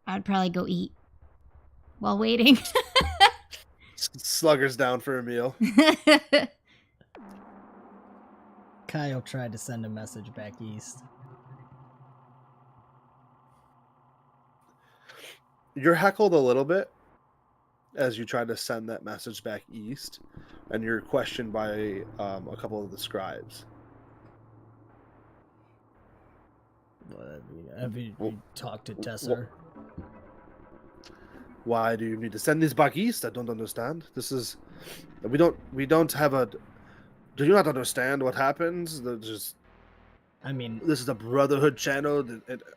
I'd probably go eat while waiting. Slugger's down for a meal. Kyle tried to send a message back east. You're heckled a little bit as you try to send that message back east, and you're questioned by a couple of the scribes. Have you talked to Tesser? Why do you need to send this back east? I don't understand. This is we don't have a. Do you not understand what happens? I mean, This is a Brotherhood channel.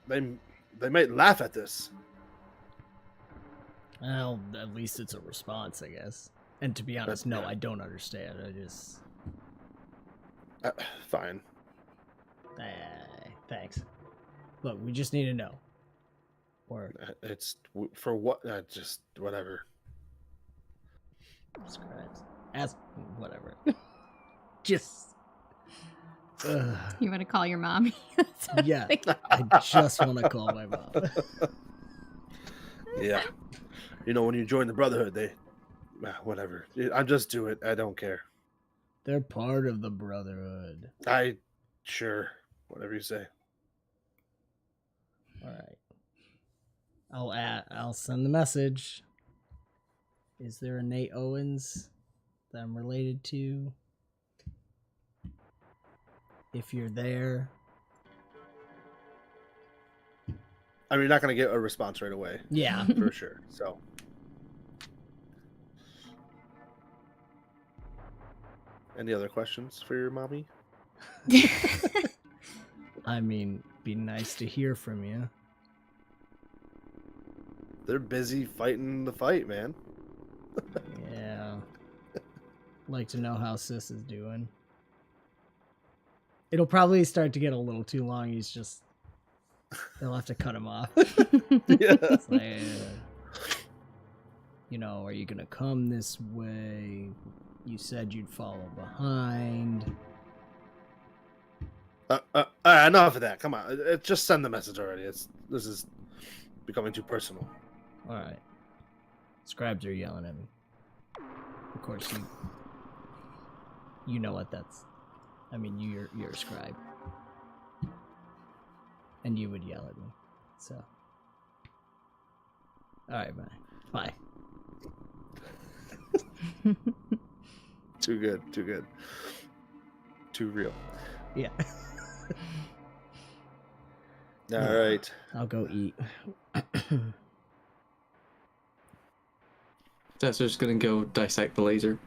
They might laugh at this. well, at least it's a response, I guess. And to be honest, no, I don't understand. I just... Fine. Thanks. Look, we just need to know. Or It's for what? Just whatever. scribes. As whatever. Just... You want to call your mommy? yeah, I just want to call my mom. Yeah. You know, when you join the Brotherhood, they... whatever. I just do it. I don't care. They're part of the Brotherhood. Sure. Whatever you say. All right. I'll send the message. Is there a Nate Owens that I'm related to? If you're there. I mean, you're not going to get a response right away. Yeah. For sure. So. Any other questions for your mommy? I mean, be nice to hear from you. They're busy fighting the fight, man. Yeah. Like to know how Sis is doing. It'll probably start to get a little too long. They'll have to cut him off. Yeah. It's like, are you going to come this way? You said you'd follow behind. Enough of that. Come on. Just send the message already. This is becoming too personal. All right. Scribes are yelling at me. Of course, you know what that's... I mean, you're a scribe. And you would yell at me. So. Alright, bye. Too good. Too real. Yeah. All right. I'll go eat. Jesser's gonna go dissect the laser.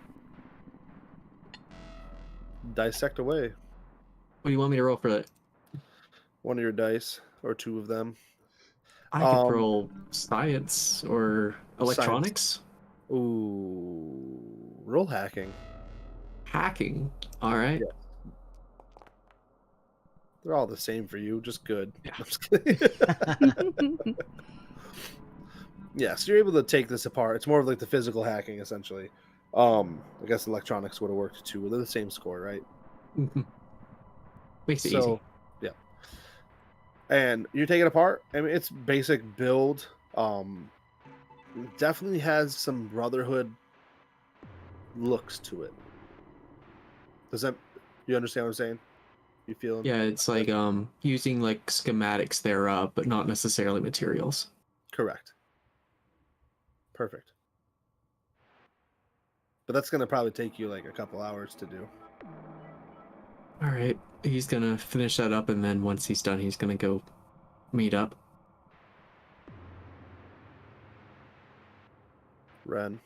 Dissect away. What do you want me to roll for that? One of your dice, or two of them. I could roll science or electronics. Ooh, roll hacking. Hacking. All right. Yeah. They're all the same for you, just good. Yeah. I'm just kidding. Yeah, so you're able to take this apart. It's more of like the physical hacking, essentially. I guess electronics would have worked too. They're the same score, right? Makes it easy. Yeah. And you take it apart. I mean, it's basic build. Definitely has some Brotherhood looks to it. Does that, you understand what I'm saying? You feel? Yeah, it's like using like schematics thereof, but not necessarily materials. Correct. Perfect. But that's gonna probably take you like a couple hours to do. All right, he's gonna finish that up, and then once he's done, he's gonna go meet up. Wren.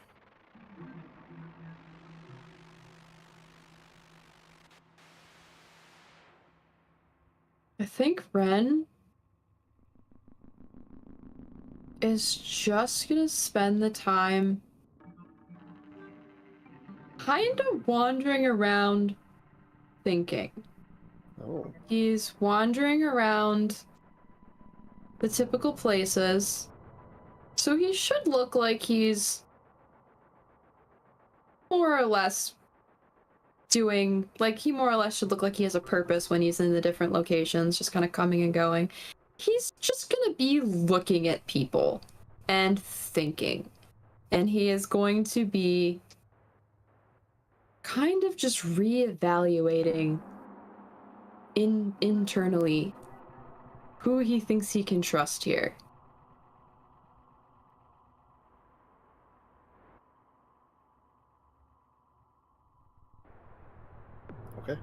I think Wren is just gonna spend the time kind of wandering around thinking. Oh. He's wandering around the typical places, so he should look like he's more or less doing, like, he more or less should look like he has a purpose when he's in the different locations, just kind of coming and going. He's just gonna be looking at people and thinking, and he is going to be kind of just reevaluating internally who he thinks he can trust here. Okay.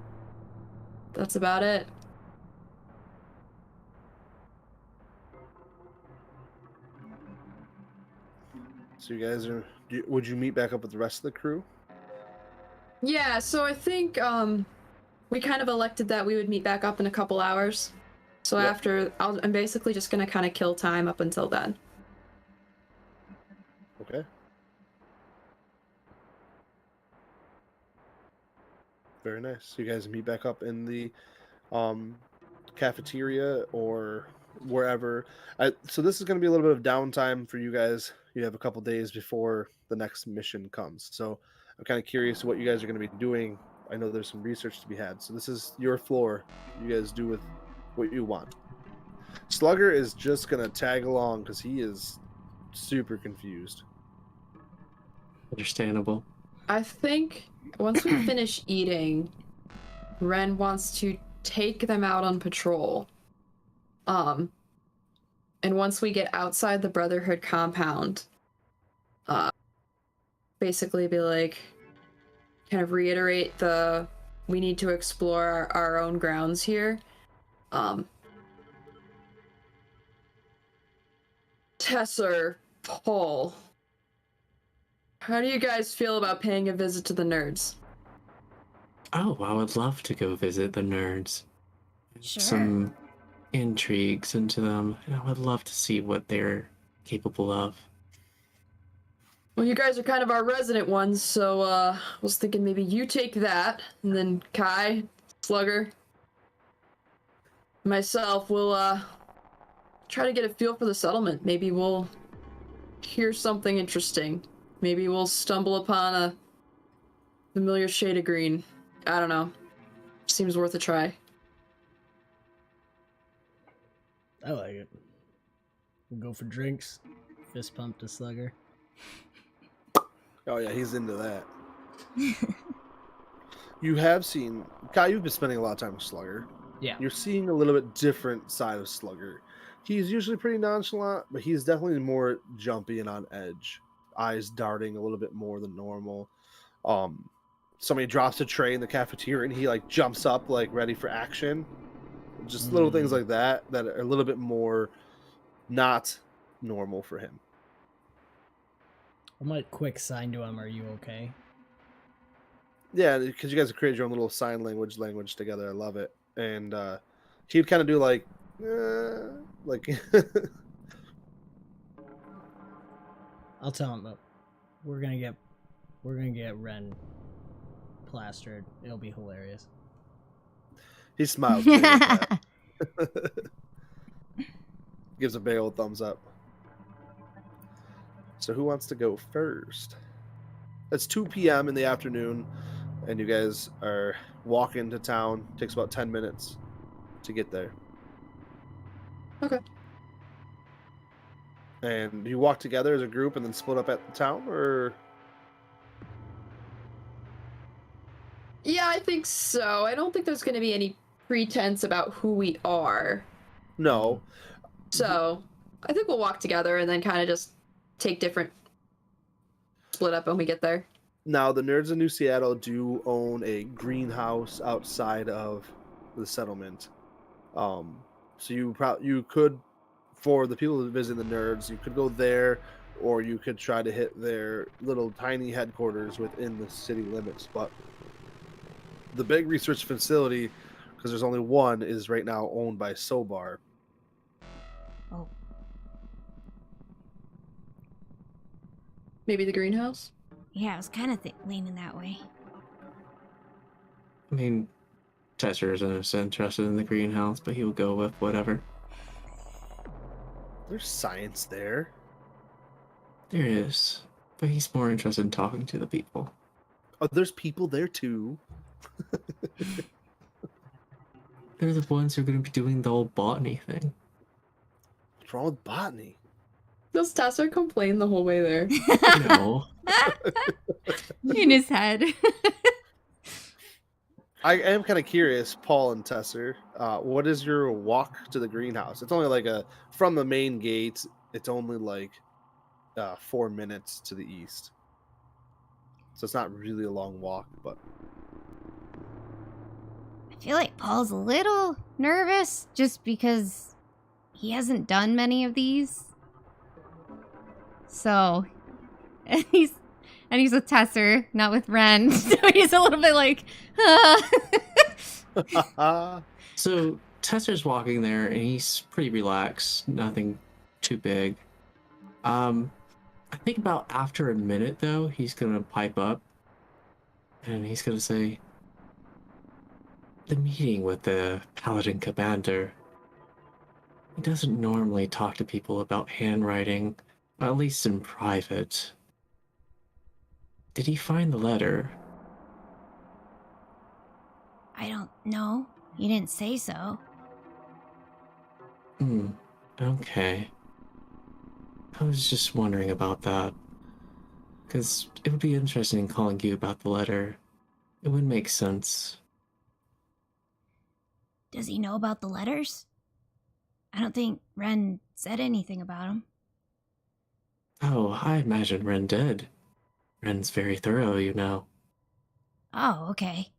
That's about it. So you guys are. Would you meet back up with the rest of the crew? Yeah, so I think we kind of elected that we would meet back up in a couple hours. So Yep. after, I'm basically just gonna kind of kill time up until then. Okay. Very nice. So you guys meet back up in the cafeteria or wherever. So this is going to be a little bit of downtime for you guys. You have a couple days before the next mission comes. So I'm kind of curious what you guys are going to be doing. I know there's some research to be had. So this is your floor. You guys do with what you want. Slugger is just going to tag along because he is super confused. Understandable. I think once we finish eating, Wren wants to take them out on patrol. And once we get outside the Brotherhood compound, basically be like, kind of reiterate we need to explore our own grounds here. Tesser, Paul, how do you guys feel about paying a visit to the nerds? Oh, I would love to go visit the nerds. Sure. Some intrigues into them. And I would love to see what they're capable of. Well, you guys are kind of our resident ones, so I was thinking maybe you take that, and then Kai, Slugger, myself will try to get a feel for the settlement. Maybe we'll hear something interesting. Maybe we'll stumble upon a familiar shade of green. I don't know. Seems worth a try. I like it. We'll go for drinks. Fist pump to Slugger. Oh yeah, he's into that. You have seen Kai. You've been spending a lot of time with Slugger. Yeah. You're seeing a little bit different side of Slugger. He's usually pretty nonchalant, but he's definitely more jumpy and on edge. Eyes darting a little bit more than normal. Somebody drops a tray in the cafeteria and he like jumps up like ready for action. Just little things like that are a little bit more not normal for him. I might quick sign to him, "Are you okay?" Yeah, because you guys have created your own little sign language together. I love it. And he would kind of do like I'll tell him, we're gonna get Wren plastered. It'll be hilarious. he smiles. Big at that. Gives a big old thumbs up. So who wants to go first? It's 2 p.m. in the afternoon, and you guys are walking to town. Takes about 10 minutes to get there. Okay. And you walk together as a group and then split up at the town, or? Yeah, I think so. I don't think there's going to be any pretense about who we are. No. So I think we'll walk together and then kind of just take different split up when we get there. Now, the nerds in New Seattle do own a greenhouse outside of the settlement. So you could, for the people who visit the nerds, you could go there, or you could try to hit their little tiny headquarters within the city limits. But the big research facility, because there's only one, is right now owned by Sobar. Oh, Maybe the greenhouse? yeah, I was kind of leaning that way. I mean, Tesser isn't interested in the greenhouse, but he'll go with whatever. There's science there. There is, but he's more interested in talking to the people. Oh, there's people there too. They're the ones who are going to be doing the whole botany thing. What's wrong with botany? Does Tesser complain the whole way there? No. In his head. I am kind of curious, Paul and Tesser. What is your walk to the greenhouse? It's only like from the main gate. It's only like 4 minutes to the east, so it's not really a long walk. But I feel like Paul's a little nervous just because he hasn't done many of these. So, and he's with Tesser, not with Wren. So he's a little bit like, So Tesser's walking there, and he's pretty relaxed. Nothing too big. I think about after a minute, though, he's gonna pipe up, and he's gonna say, "The meeting with the Paladin Commander. He doesn't normally talk to people about handwriting, at least in private. Did he find the letter?" I don't know. You didn't say so. Okay. I was just wondering about that. Because it would be interesting calling you about the letter. It would make sense. Does he know about the letters? I don't think Wren said anything about them. Oh, I imagine Wren did. Wren's very thorough, you know. Oh, okay.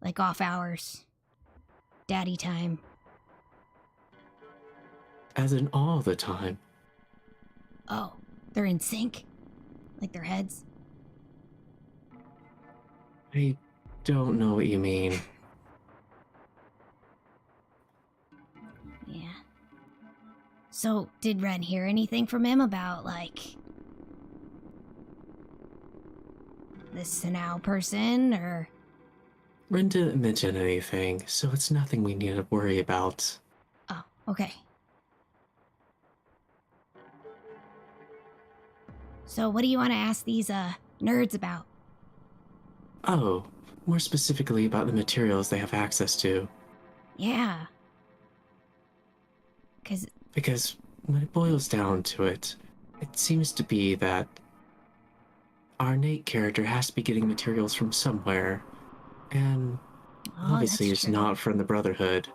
Like off hours. Daddy time. As in all the time. Oh, they're in sync? Like their heads? I don't know what you mean. Yeah. So, did Wren hear anything from him about, like, this Senow person, or? Wren didn't mention anything, so it's nothing we need to worry about. Oh, okay. So, what do you want to ask these, nerds about? Oh, more specifically about the materials they have access to. Yeah. Because when it boils down to it, it seems to be that our Nate character has to be getting materials from somewhere, and obviously it's not from the Brotherhood.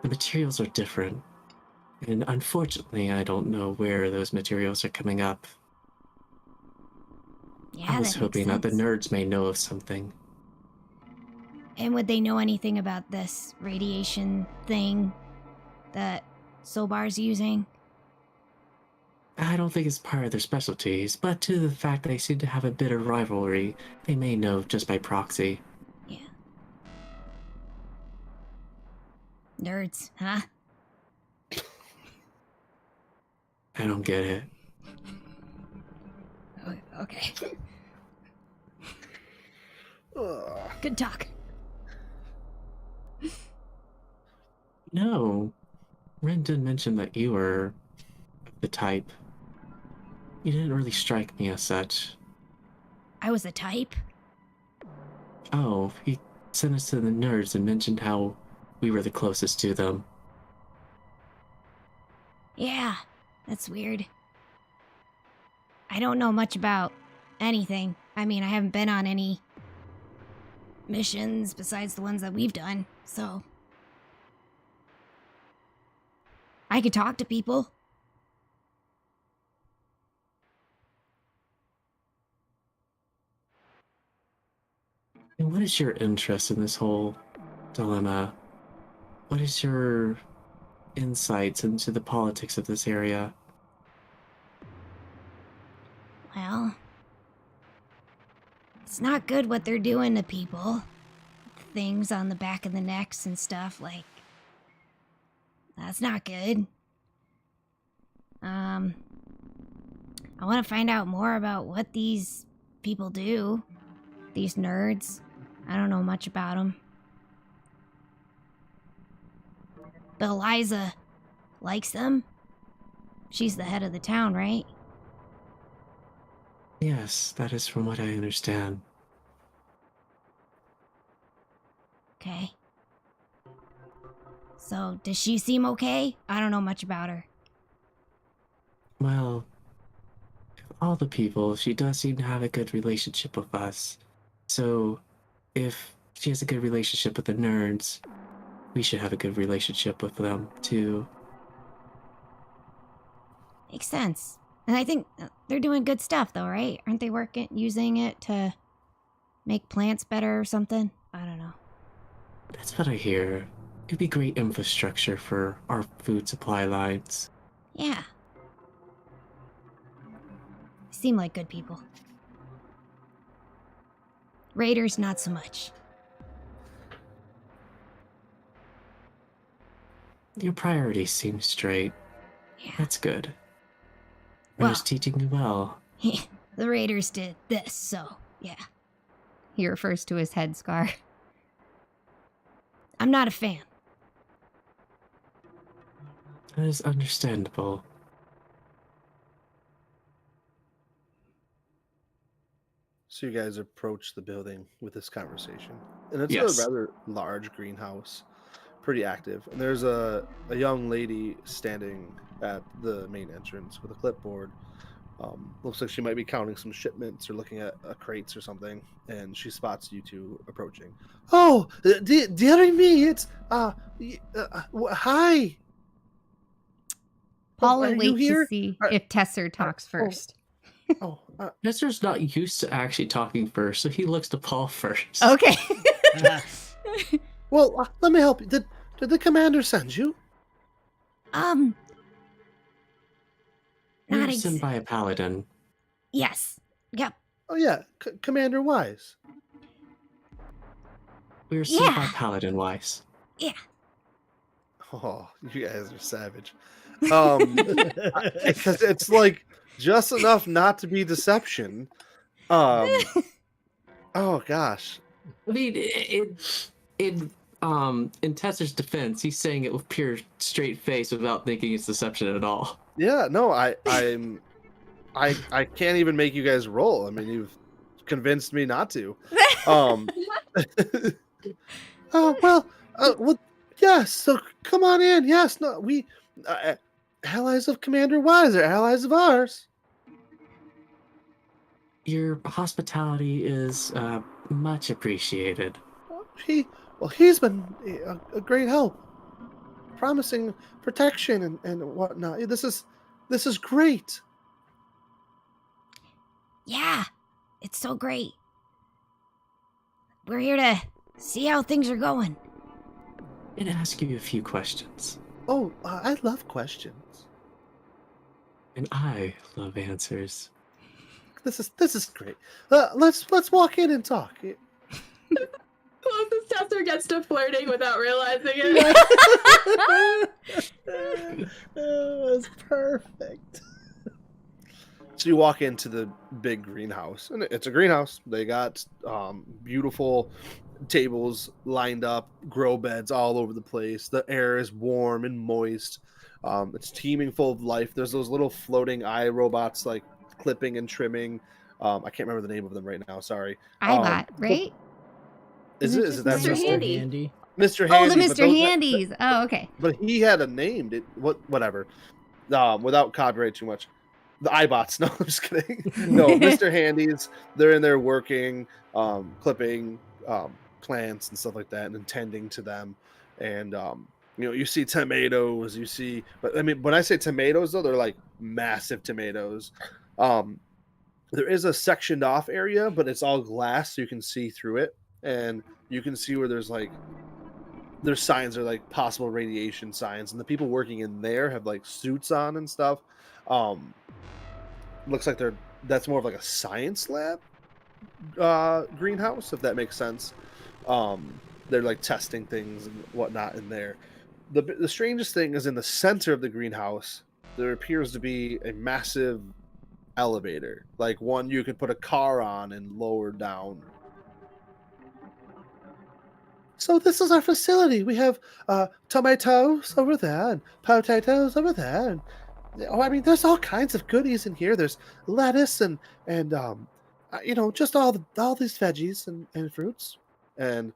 The materials are different, and unfortunately I don't know where those materials are coming up. Yeah, I was hoping that the nerds may know of something. And would they know anything about this radiation thing that 𝒂𝒏💄💂's using? I don't think it's part of their specialties, but to the fact they seem to have a bit of rivalry, they may know just by proxy. Yeah. Nerds, huh? I don't get it. Okay. Ugh. Good talk. No. Wren did mention that you were the type. You didn't really strike me as such. I was a type? Oh, he sent us to the nerds and mentioned how we were the closest to them. Yeah, that's weird. I don't know much about anything. I mean, I haven't been on any missions besides the ones that we've done, so I could talk to people. And what is your interest in this whole dilemma? What is your insights into the politics of this area? Well, it's not good what they're doing to people. Things on the back of the necks and stuff, like, that's not good. I want to find out more about what these people do. These nerds. I don't know much about them. But Eliza likes them. She's the head of the town, right? Yes, that is from what I understand. Okay. So, does she seem okay? I don't know much about her. Well, of all the people, she does seem to have a good relationship with us. So, if she has a good relationship with the nerds, we should have a good relationship with them, too. Makes sense. And I think they're doing good stuff, though, right? Aren't they using it to make plants better or something? I don't know. That's what I hear. It'd be great infrastructure for our food supply lines. Yeah. Seem like good people. Raiders, not so much. Your priorities seem straight. Yeah. That's good. I Well, was teaching you well. the Raiders did this, so yeah. He refers to his head scar. I'm not a fan. That is understandable. So you guys approach the building with this conversation, and it's Yes. a rather large greenhouse, pretty active. And there's a young lady standing at the main entrance with a clipboard. Looks like she might be counting some shipments or looking at crates or something, and she spots you two approaching. Oh, dear me, it's hi. Paul are will you wait here? to see Are- if Tesser talks oh. first. Oh, Nestor's not used to actually talking first, so he looks to Paul first. Okay. well, let me help you. Did the commander send you? We were Not sent by a paladin. Yes. Yep. Oh yeah, Commander Wise. We were sent by Yeah. Paladin Wise. Yeah. Oh, you guys are savage. Because it's like just enough not to be deception. Oh gosh. I mean, in Tesser's defense, he's saying it with pure straight face without thinking it's deception at all. Yeah, no, I can't even make you guys roll. I mean, you've convinced me not to. Oh well, yes. So come on in. Yes, no, we allies of Commander Wise are allies of ours. Your hospitality is much appreciated. He's been a great help, promising protection and whatnot. This is great. Yeah. It's so great. We're here to see how things are going. I'm gonna ask you a few questions. Oh, I love questions. And I love answers. This is great. Let's walk in and talk. Closest tester gets to flirting without realizing it. Oh, that's perfect. So you walk into the big greenhouse, and it's a greenhouse. They got beautiful tables lined up, grow beds all over the place. The air is warm and moist. It's teeming full of life. There's those little floating eye robots, like clipping and trimming. I can't remember the name of them right now. Sorry. iBot, right? Is it that Mr. Mr. Handy? Mr. Oh, the Handy? but Mr. those- Handies. Oh, okay. But he had a name. Whatever. Without copyright too much. The iBots. No, I'm just kidding. No, Mr. Handies. They're in there working, clipping plants and stuff like that, and tending to them. And you see tomatoes. But I mean, when I say tomatoes, though, they're like massive tomatoes. There is a sectioned off area, but it's all glass, so you can see through it, and you can see where there's signs are like possible radiation signs, and the people working in there have like suits on and stuff. Looks like that's more of like a science lab greenhouse, if that makes sense. They're like testing things and whatnot in there. The strangest thing is in the center of the greenhouse, there appears to be a massive elevator, like one you could put a car on and lower down. So this is our facility. We have tomatoes over there and potatoes over there. And, I mean, there's all kinds of goodies in here. There's lettuce and just all these veggies and fruits. And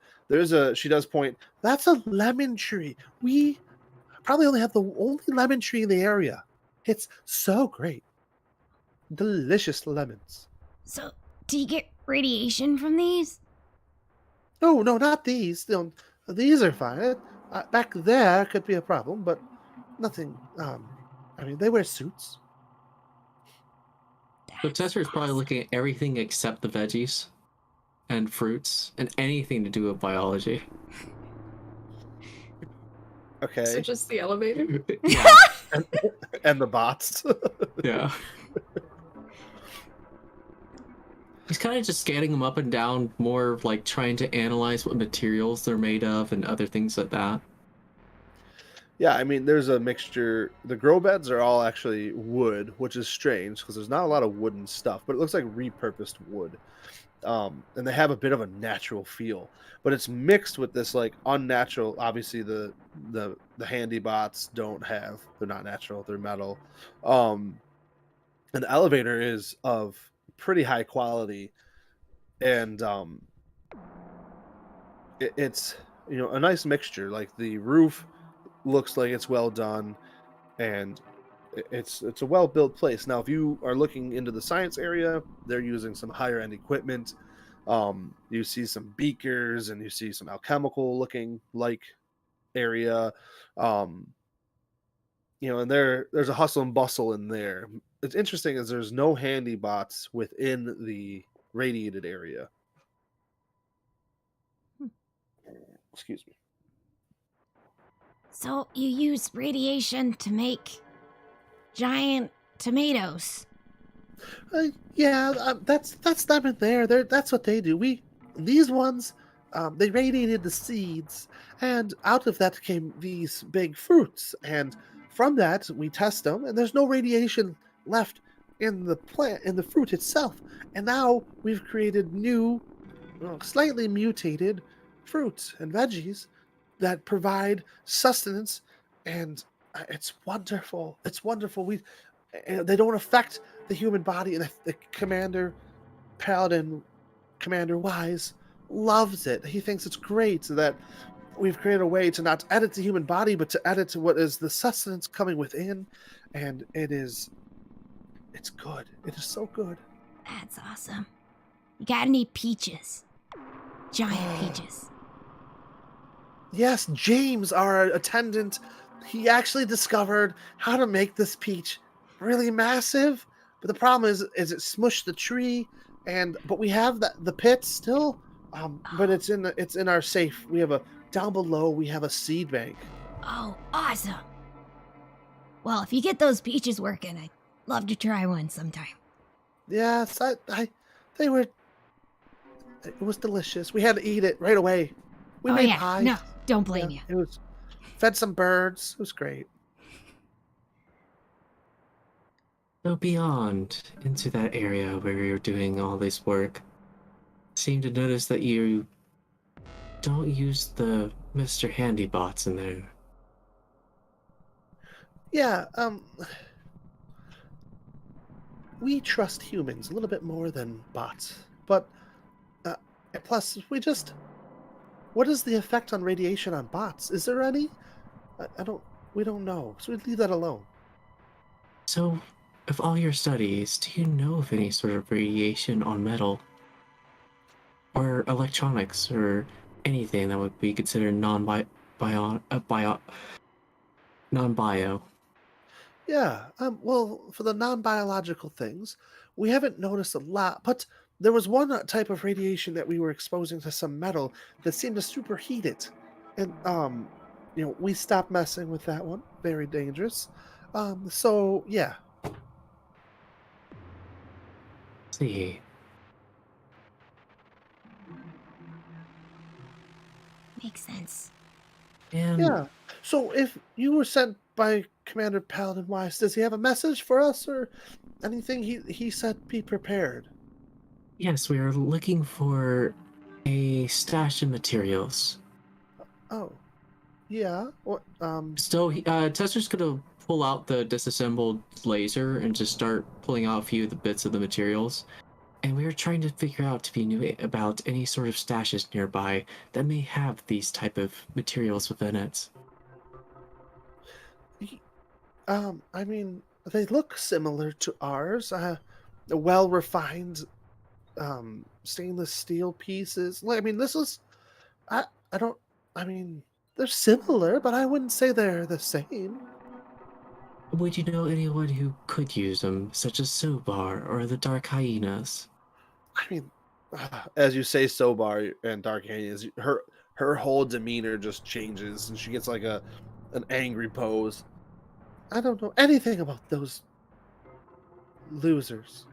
she does point, that's a lemon tree. We probably only have the only lemon tree in the area. It's so great. Delicious lemons. So, do you get radiation from these? No, not these. These are fine. Back there could be a problem, but nothing. I mean, they wear suits. So Tester is probably looking at everything except the veggies and fruits and anything to do with biology. Okay. So just the elevator? Yeah. and the bots. Yeah. He's kind of just scanning them up and down, more like trying to analyze what materials they're made of and other things like that. Yeah, I mean, there's a mixture. The grow beds are all actually wood, which is strange because there's not a lot of wooden stuff, but it looks like repurposed wood. And they have a bit of a natural feel, but it's mixed with this like unnatural. Obviously, the handy bots they're not natural, they're metal. And the elevator is of pretty high quality, and it's a nice mixture. Like the roof looks like it's well done, and it's a well built place. Now, if you are looking into the science area, they're using some higher end equipment. You see some beakers, and you see some alchemical looking like area. And there's a hustle and bustle in there. It's interesting is there's no handy bots within the radiated area. Excuse me. So, you use radiation to make giant tomatoes. That's them in there. That's what they do. These ones, they radiated the seeds, and out of that came these big fruits. And from that, we test them, and there's no radiation left in the plant, in the fruit itself. And now we've created new, slightly mutated fruits and veggies that provide sustenance, and it's wonderful. It's wonderful. They don't affect the human body, and the Commander Wise loves it. He thinks it's great that we've created a way to not edit the human body, but to edit to what is the sustenance coming within, and it's good. It is so good. That's awesome. You got any peaches? Giant peaches. Yes, James, our attendant, he actually discovered how to make this peach really massive. But the problem is it smushed the tree, but we have the pit still. But it's in our safe. We have down below. We have a seed bank. Oh, awesome! Well, if you get those peaches working, I'd love to try one sometime. Yes, they were. It was delicious. We had to eat it right away. We Oh, made yeah. pies. No, don't Yeah, blame you. it was fed some birds. It was great. So beyond into that area where you're doing all this work, seem to notice that you don't use the Mr. Handy bots in there. Yeah, we trust humans a little bit more than bots, but plus what is the effect on radiation on bots? Is there any? We don't know, so we leave that alone. So, of all your studies, do you know of any sort of radiation on metal? Or electronics, or anything that would be considered non-bio? Yeah, well, for the non-biological things, we haven't noticed a lot, but there was one type of radiation that we were exposing to some metal that seemed to superheat it. And, we stopped messing with that one. Very dangerous. So, yeah. See. Makes sense. And Yeah. So if you were sent by Commander Paladin Wise, does he have a message for us or anything? He said be prepared. yes, we are looking for a stash of materials. Oh. Yeah. What So Tester's gonna pull out the disassembled laser and just start pulling out a few of the bits of the materials. And we were trying to figure out to be new about any sort of stashes nearby that may have these type of materials within it. I mean, they look similar to ours. Well refined stainless steel pieces. I mean, this is I don't I mean, they're similar, but I wouldn't say they're the same. Would you know anyone who could use them, such as Sobar or the Dark Hyenas? I mean, as you say, Sobar and Dark Hyenas, her whole demeanor just changes, and she gets like an angry pose. I don't know anything about those losers.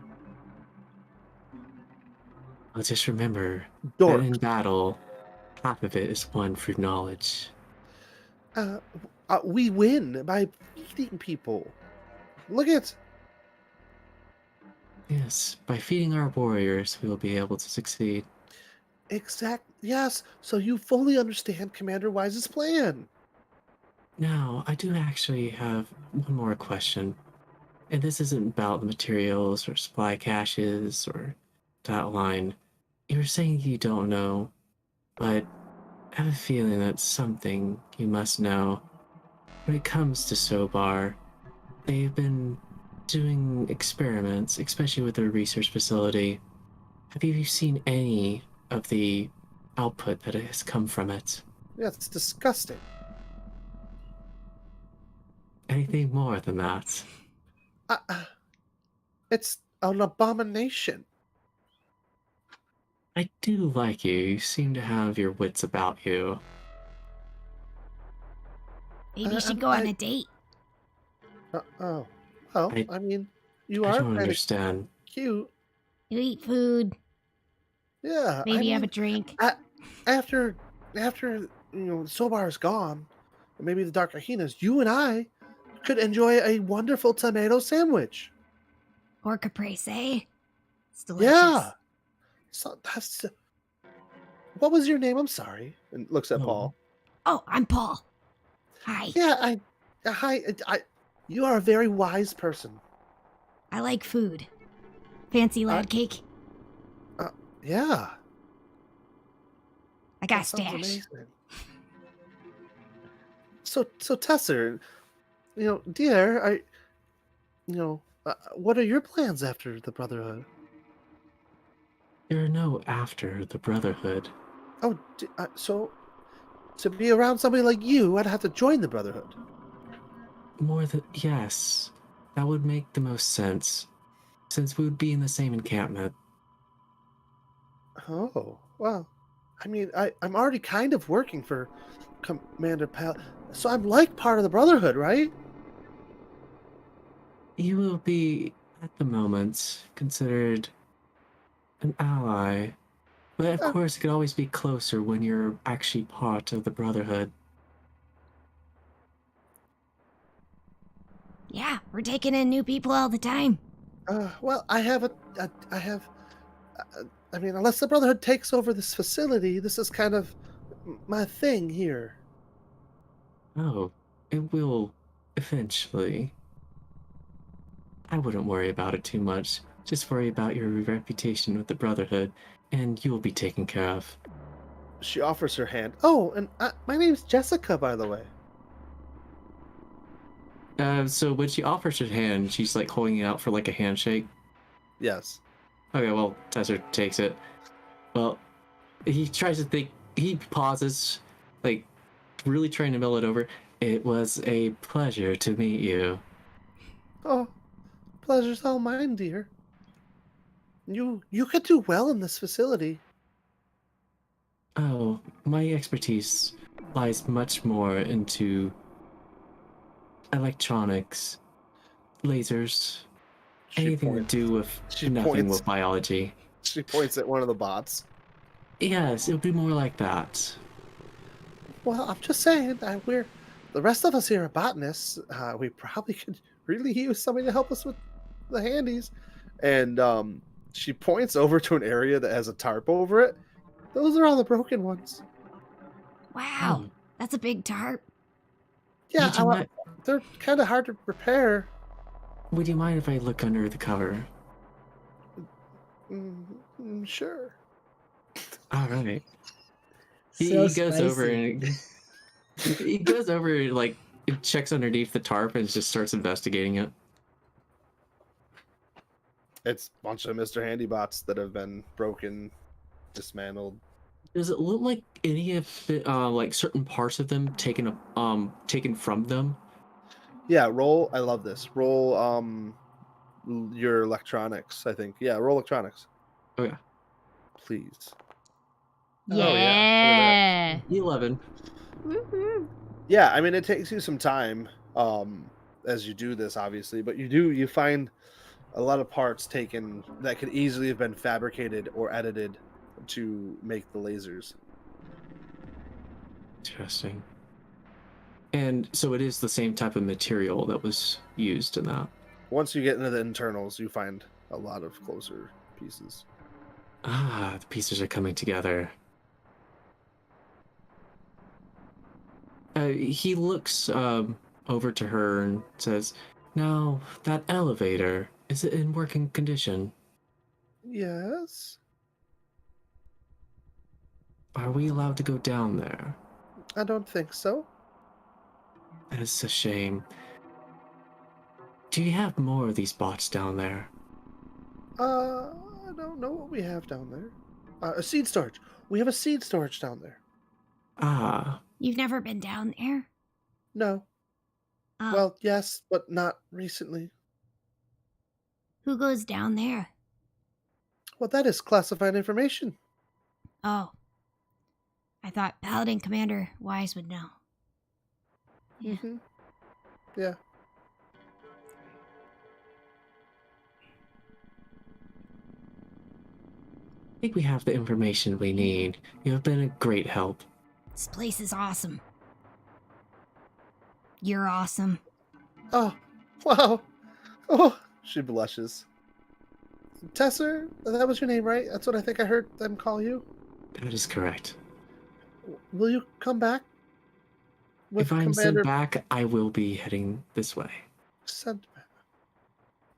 Well, just remember that in Dorks. battle, half of it is won through knowledge. We win by feeding people. Look at. Yes, by feeding our warriors, we will be able to succeed. Yes, so you fully understand Commander Wise's plan. Now, I do actually have one more question. And this isn't about the materials or supply caches or that line. You were saying you don't know, but I have a feeling that's something you must know. When it comes to Sobar, they've been doing experiments, especially with their research facility. Have you seen any of the output that has come from it? Yeah, it's disgusting. Anything more than that? It's an abomination. I do like you. You seem to have your wits about you. Maybe you should go on a date. Oh. Well, I mean, you I are don't kind of understand. cute. You eat food. Yeah. Maybe have a drink. After Sobar is gone, and maybe the Dark Hyenas, you and I could enjoy a wonderful tomato sandwich. Or caprese. It's delicious. Yeah. So that's. What was your name? I'm sorry. And looks at Paul. Oh, I'm Paul. Hi. Yeah, hi. You are a very wise person. I like food. Fancy lad cake. Yeah. I got a That sounds stash. amazing. So Tesser, dear, what are your plans after the Brotherhood? There are no after the Brotherhood. Oh, so to be around somebody like you, I'd have to join the Brotherhood. Yes, that would make the most sense, since we would be in the same encampment. Oh, well, I mean, I'm already kind of working for Commander Pal, so I'm like part of the Brotherhood, right? You will be, at the moment, considered an ally. But of course, it could always be closer when you're actually part of the Brotherhood. Yeah, we're taking in new people all the time. Well, I mean, unless the Brotherhood takes over this facility, this is kind of my thing here. Oh, it will eventually. I wouldn't worry about it too much. Just worry about your reputation with the Brotherhood, and you will be taken care of. She offers her hand. Oh, and my name's Jessica, by the way. So when she offers her hand, she's like holding it out for like a handshake. Yes. Okay, well, Tesser takes it. Well, he tries to think. He pauses, like really trying to mull it over. It was a pleasure to meet you. Oh, pleasure's all mine, dear. You could do well in this facility. Oh, my expertise lies much more into electronics, lasers, anything to do with nothing with biology. She points at one of the bots. Yes, it would be more like that. Well, I'm just saying, the rest of us here are botanists. We probably could really use somebody to help us with the handies. And she points over to an area that has a tarp over it. Those are all the broken ones. Wow, that's a big tarp. Yeah, they're kind of hard to repair. Would you mind if I look under the cover? Sure. All right. So He goes over spicy. and he goes over, like, checks underneath the tarp and just starts investigating it. It's a bunch of Mr. Handy bots that have been broken, dismantled. Does it look like any of it, like certain parts of them taken from them? Yeah, roll. I love this. Roll your electronics, I think. Yeah, roll electronics. Oh yeah. Please. Yeah. 11. Woohoo. Yeah, I mean it takes you some time as you do this, obviously, but you find a lot of parts taken that could easily have been fabricated or edited to make the lasers. Interesting. And so it is the same type of material that was used in that. Once you get into the internals, you find a lot of closer pieces. Ah, the pieces are coming together. He looks over to her and says, "Now, that elevator, is it in working condition? Yes. Are we allowed to go down there?" I don't think so. That is a shame. Do you have more of these bots down there? I don't know what we have down there. A seed storage. We have a seed storage down there. Ah. You've never been down there? No. Oh. Well, yes, but not recently. Who goes down there? Well, that is classified information. Oh. I thought Paladin Commander Wise would know. Yeah. Mm-hmm. Yeah. I think we have the information we need. You have been a great help. This place is awesome. You're awesome. Oh, wow. Oh, she blushes. Tesser, that was your name, right? That's what I think I heard them call you. That is correct. Will you come back? If I'm sent back, I will be heading this way. Sent back.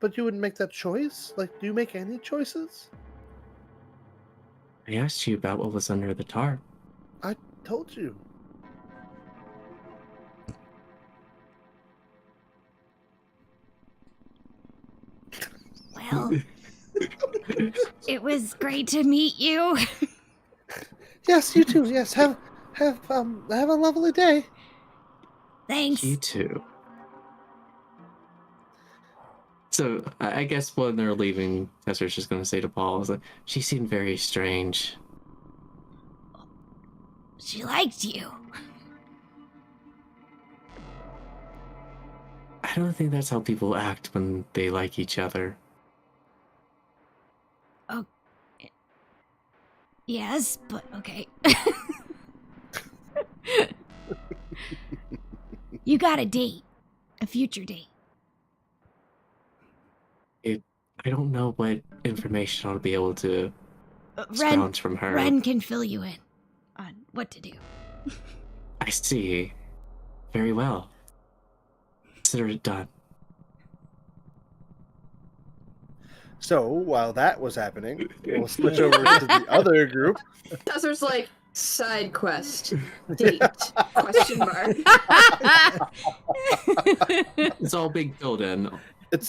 But you wouldn't make that choice? Like, do you make any choices? I asked you about what was under the tarp. I told you. Well, it was great to meet you. Yes, you too. Yes, have a lovely day. Thanks. You too. So I guess when they're leaving, Tesser's just going to say to Paul, "Is like, she seemed very strange." She liked you. I don't think that's how people act when they like each other. Oh. Yes, but okay. You got a date. A future date. I don't know what information I'll be able to Wren, scrounge from her. Wren can fill you in on what to do. I see. Very well. Consider it done. So while that was happening, we'll switch over to the other group. Dessert's like, side quest. Date. Question mark. It's all big filled in.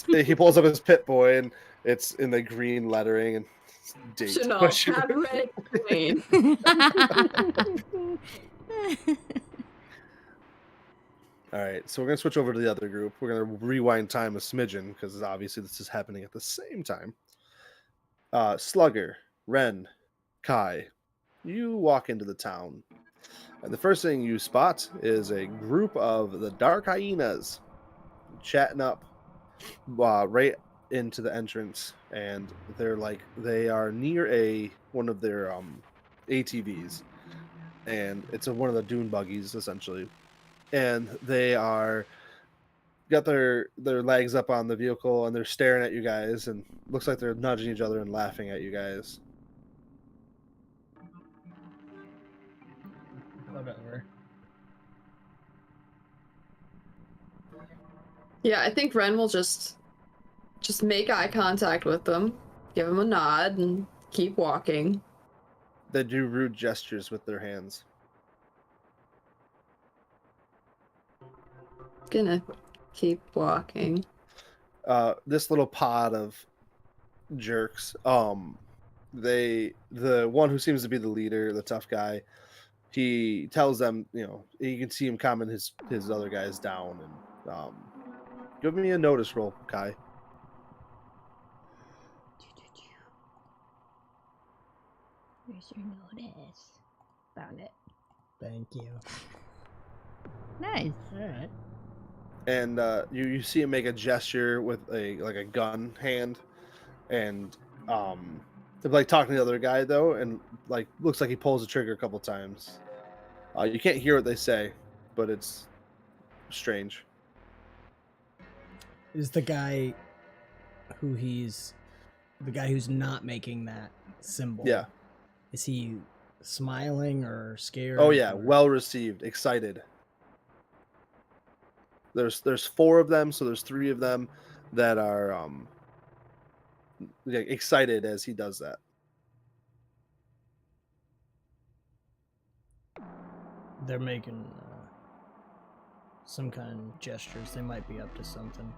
He pulls up his Pit Boy, and it's in the green lettering and date. Senow, Question had mark. read it clean. All right, so we're gonna switch over to the other group. We're gonna rewind time a smidgen because obviously this is happening at the same time. Slugger, Wren, Kai, you walk into the town, and the first thing you spot is a group of the Dark Hyenas chatting up right into the entrance, and they are near one of their ATVs, and it's one of the dune buggies essentially. And they are got their legs up on the vehicle, and they're staring at you guys, and looks like they're nudging each other and laughing at you guys. Whatever. Yeah, I think Wren will just make eye contact with them, give them a nod, and keep walking. They do rude gestures with their hands. Gonna keep walking. This little pod of jerks, the one who seems to be the leader, the tough guy, he tells them, you can see him calming his other guys down, and give me a notice roll, Kai. Where's your notice? Found it. Thank you. Nice. All right. And you see him make a gesture with a gun hand, and they're like talking to the other guy though, and looks like he pulls the trigger a couple times. You can't hear what they say, but it's strange. Is the guy who's not making that symbol? Yeah. Is he smiling or scared? Oh yeah, or... well received, excited. There's 4 of them, so there's 3 of them that are excited as he does that. They're making some kind of gestures. They might be up to something.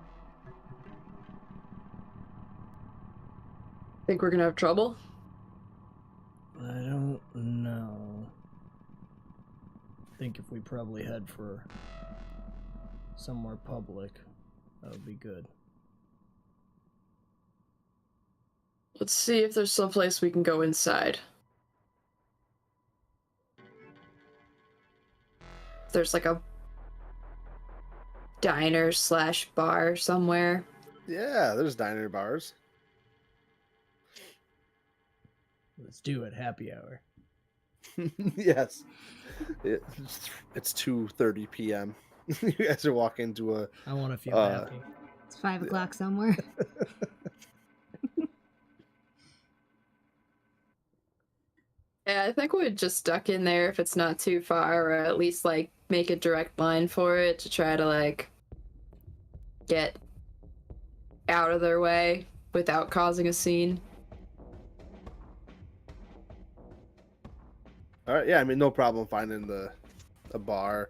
Think we're gonna have trouble? I don't know. I think if we probably head for somewhere public, that would be good. Let's see if there's someplace we can go inside. If there's like a diner/bar somewhere. Yeah, there's diner bars. Let's do it. Happy hour. Yes. It's 2:30 p.m. You guys are walking to a... I want to feel happy. It's 5 o'clock somewhere. Yeah, I think we'd just duck in there if it's not too far, or at least make a direct line for it to try to get out of their way without causing a scene. All right, yeah, I mean, no problem finding a bar,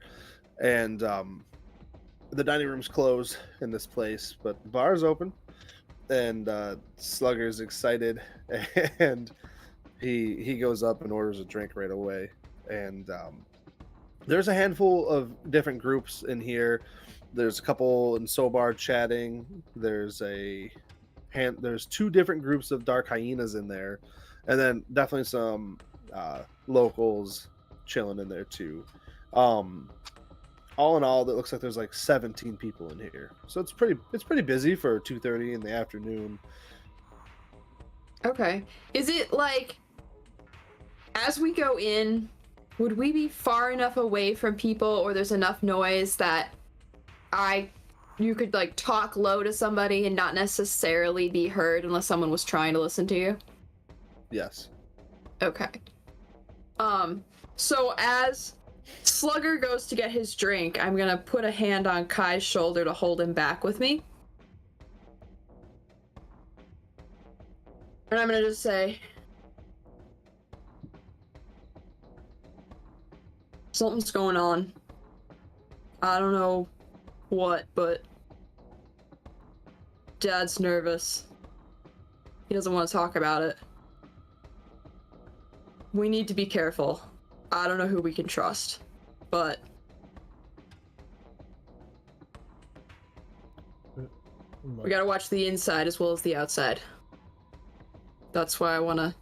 and the dining room's closed in this place, but the bar's open, and Slugger's excited, and he goes up and orders a drink right away, and there's a handful of different groups in here. There's a couple in Sobar chatting. There's 2 different groups of Dark Hyenas in there, and then definitely some locals chilling in there too. all in all, it looks like there's like 17 people in here. So it's pretty busy for 2:30 in the afternoon. Okay. Is it like, as we go in, would we be far enough away from people, or there's enough noise that you could like talk low to somebody and not necessarily be heard unless someone was trying to listen to you? Yes. Okay. So as Slugger goes to get his drink, I'm gonna put a hand on Kai's shoulder to hold him back with me. And I'm gonna just say, something's going on. I don't know what, but Dad's nervous. He doesn't want to talk about it. We need to be careful. I don't know who we can trust, but we gotta watch the inside as well as the outside. That's why I want to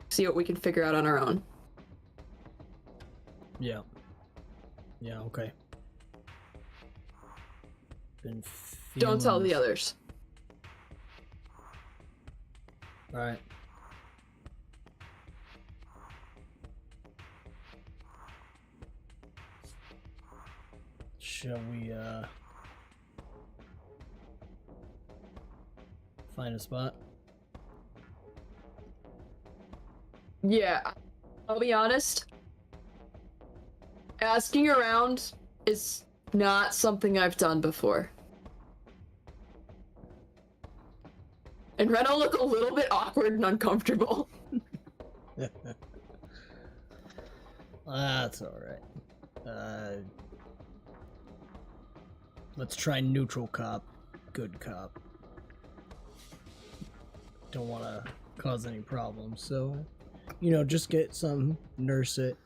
see what we can figure out on our own. Yeah. Yeah, okay. Don't tell the others. Alright. Shall we, find a spot? Yeah, I'll be honest. Asking around is not something I've done before. And Ren will look a little bit awkward and uncomfortable. That's alright. Let's try neutral cop, good cop. Don't want to cause any problems, so, you know, just get some, nurse it.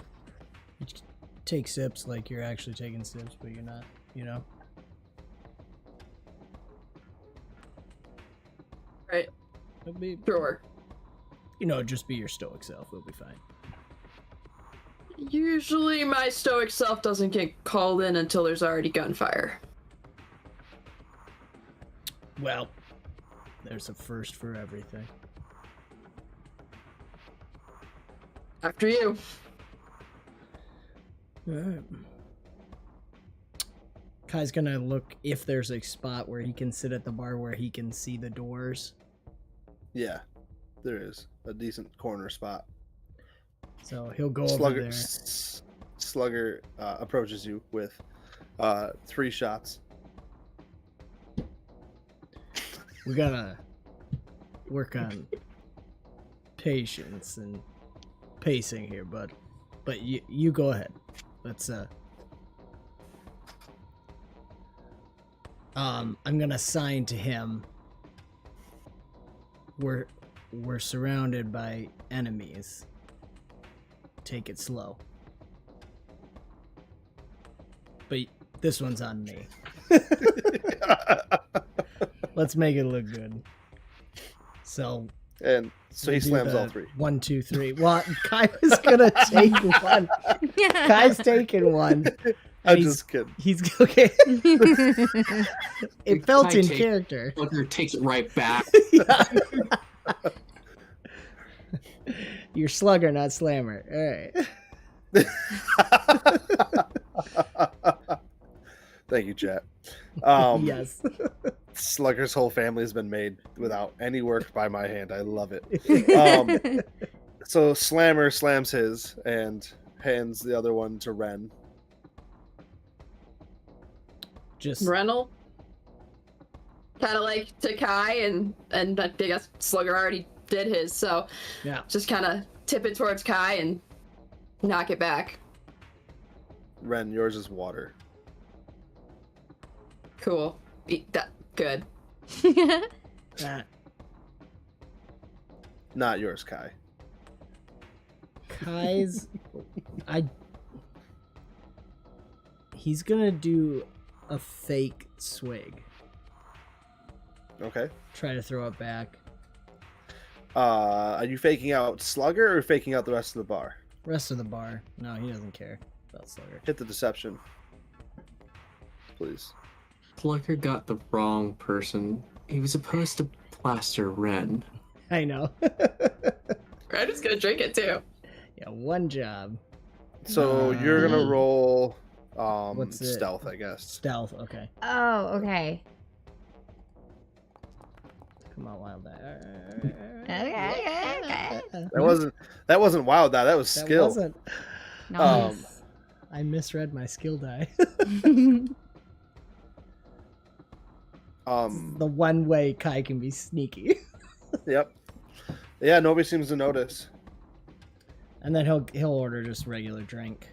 Take sips like you're actually taking sips, but you're not, you know? Right. It'll be, Sure. you know, just be your stoic self. It'll be fine. Usually my stoic self doesn't get called in until there's already gunfire. Well, there's a first for everything. After you. Alright. Kai's gonna look if there's a spot where he can sit at the bar where he can see the doors. Yeah, there is a decent corner spot. So he'll go over there. Slugger approaches you with 3 shots. We gotta work on patience and pacing here, bud. But you go ahead. Let's I'm gonna sign to him. We're surrounded by enemies. Take it slow. But this one's on me. Let's make it look good. So And so he slams all 3. 1, 2, 3. Well, Kai was gonna take one. Kai's taking one. I'm just kidding. He's okay. It felt in character. Slugger takes it right back. You're Slugger, not Slammer. All right. Thank you, chat. Yes. Slugger's whole family has been made without any work by my hand. I love it. So Slammer slams his and hands the other one to Wren. Just Renal. Kind of like to Kai, and I guess Slugger already did his, so yeah. just kind of tip it towards Kai and knock it back. Wren, yours is water. Cool. That good. Not yours, Kai. Kai's he's gonna do a fake swig. Okay. Try to throw it back. Are you faking out Slugger or faking out the rest of the bar? Rest of the bar. No, he doesn't care about Slugger. Hit the deception. please. Slugger got the wrong person. He was supposed to plaster Wren. I know. Red is gonna drink it too. Yeah, one job. So you're gonna roll What's it? stealth, I guess. Stealth, okay. Oh, okay. Come on, wild die. Okay. That wasn't wild die. That was That skill. wasn't. Nice. I misread my skill die. The one way Kai can be sneaky. Yep. Yeah, nobody seems to notice. And then he'll order just regular drink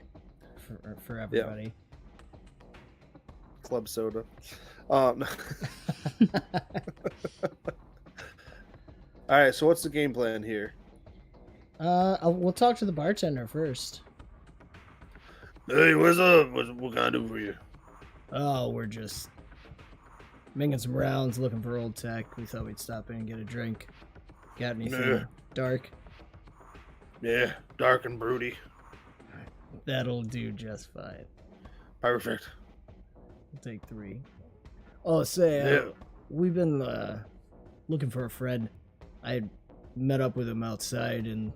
for everybody. Club soda. All right, so what's the game plan here? We'll talk to the bartender first. Hey, what's up? What can I do for you? Oh, we're just making some rounds, looking for old tech. We thought we'd stop in and get a drink. Got anything Yeah. dark? Yeah, dark and broody. That'll do just fine. Perfect. We'll take 3. Oh, say, Yeah. we've been looking for a friend. I had met up with him outside, and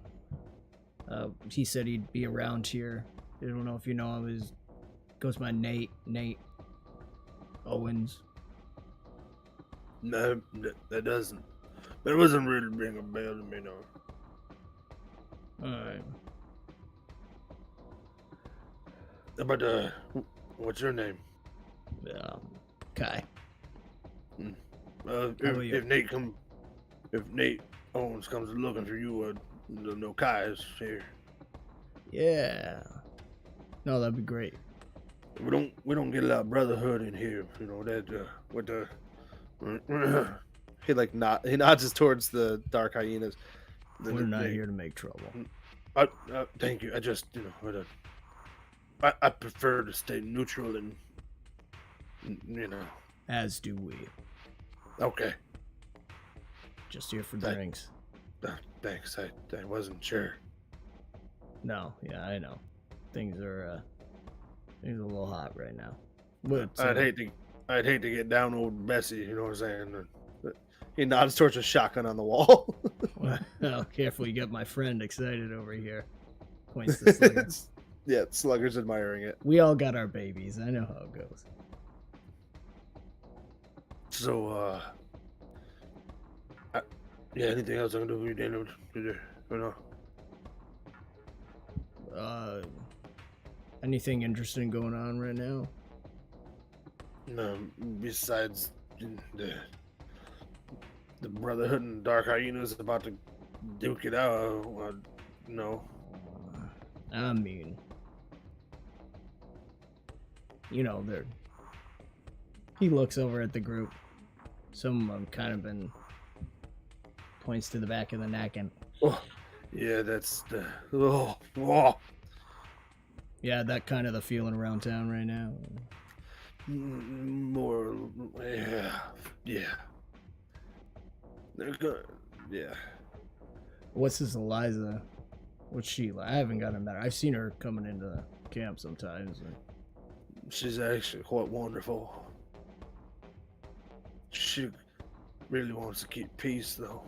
he said he'd be around here. I don't know if you know him. He goes by Nate Owens. No, that doesn't. But it wasn't really ring a bell to me, no. Alright. But what's your name? Kai. If Nate Owens comes looking for you, no Kai is here. Yeah. No, that'd be great. We don't get a lot of brotherhood in here, you know that with the. He nods towards the dark hyenas. We're not here to make trouble. Thank you. I just I prefer to stay neutral and As do we. Okay. Just here for drinks. Thanks. I wasn't sure. No, yeah, I know. Things are a little hot right now. But I'd hate to get down old Bessie, you know what I'm saying? But he nods towards a shotgun on the wall. well, careful, you got my friend excited over here. Points to Slugger. Yeah, Slugger's admiring it. We all got our babies. I know how it goes. So, yeah, anything else I can do for you, Daniel? Anything interesting going on right now? No, besides the Brotherhood and Dark Hyenas about to duke it out. No. I mean, they're. He looks over at the group. Some of them kind of been points to the back of the neck and. Oh, yeah, that's the. Oh. Yeah, that kind of the feeling around town right now. More, yeah. They're good, yeah. What's this Eliza? What's she like? I haven't gotten met her. I've seen her coming into the camp sometimes. She's actually quite wonderful. She really wants to keep peace, though.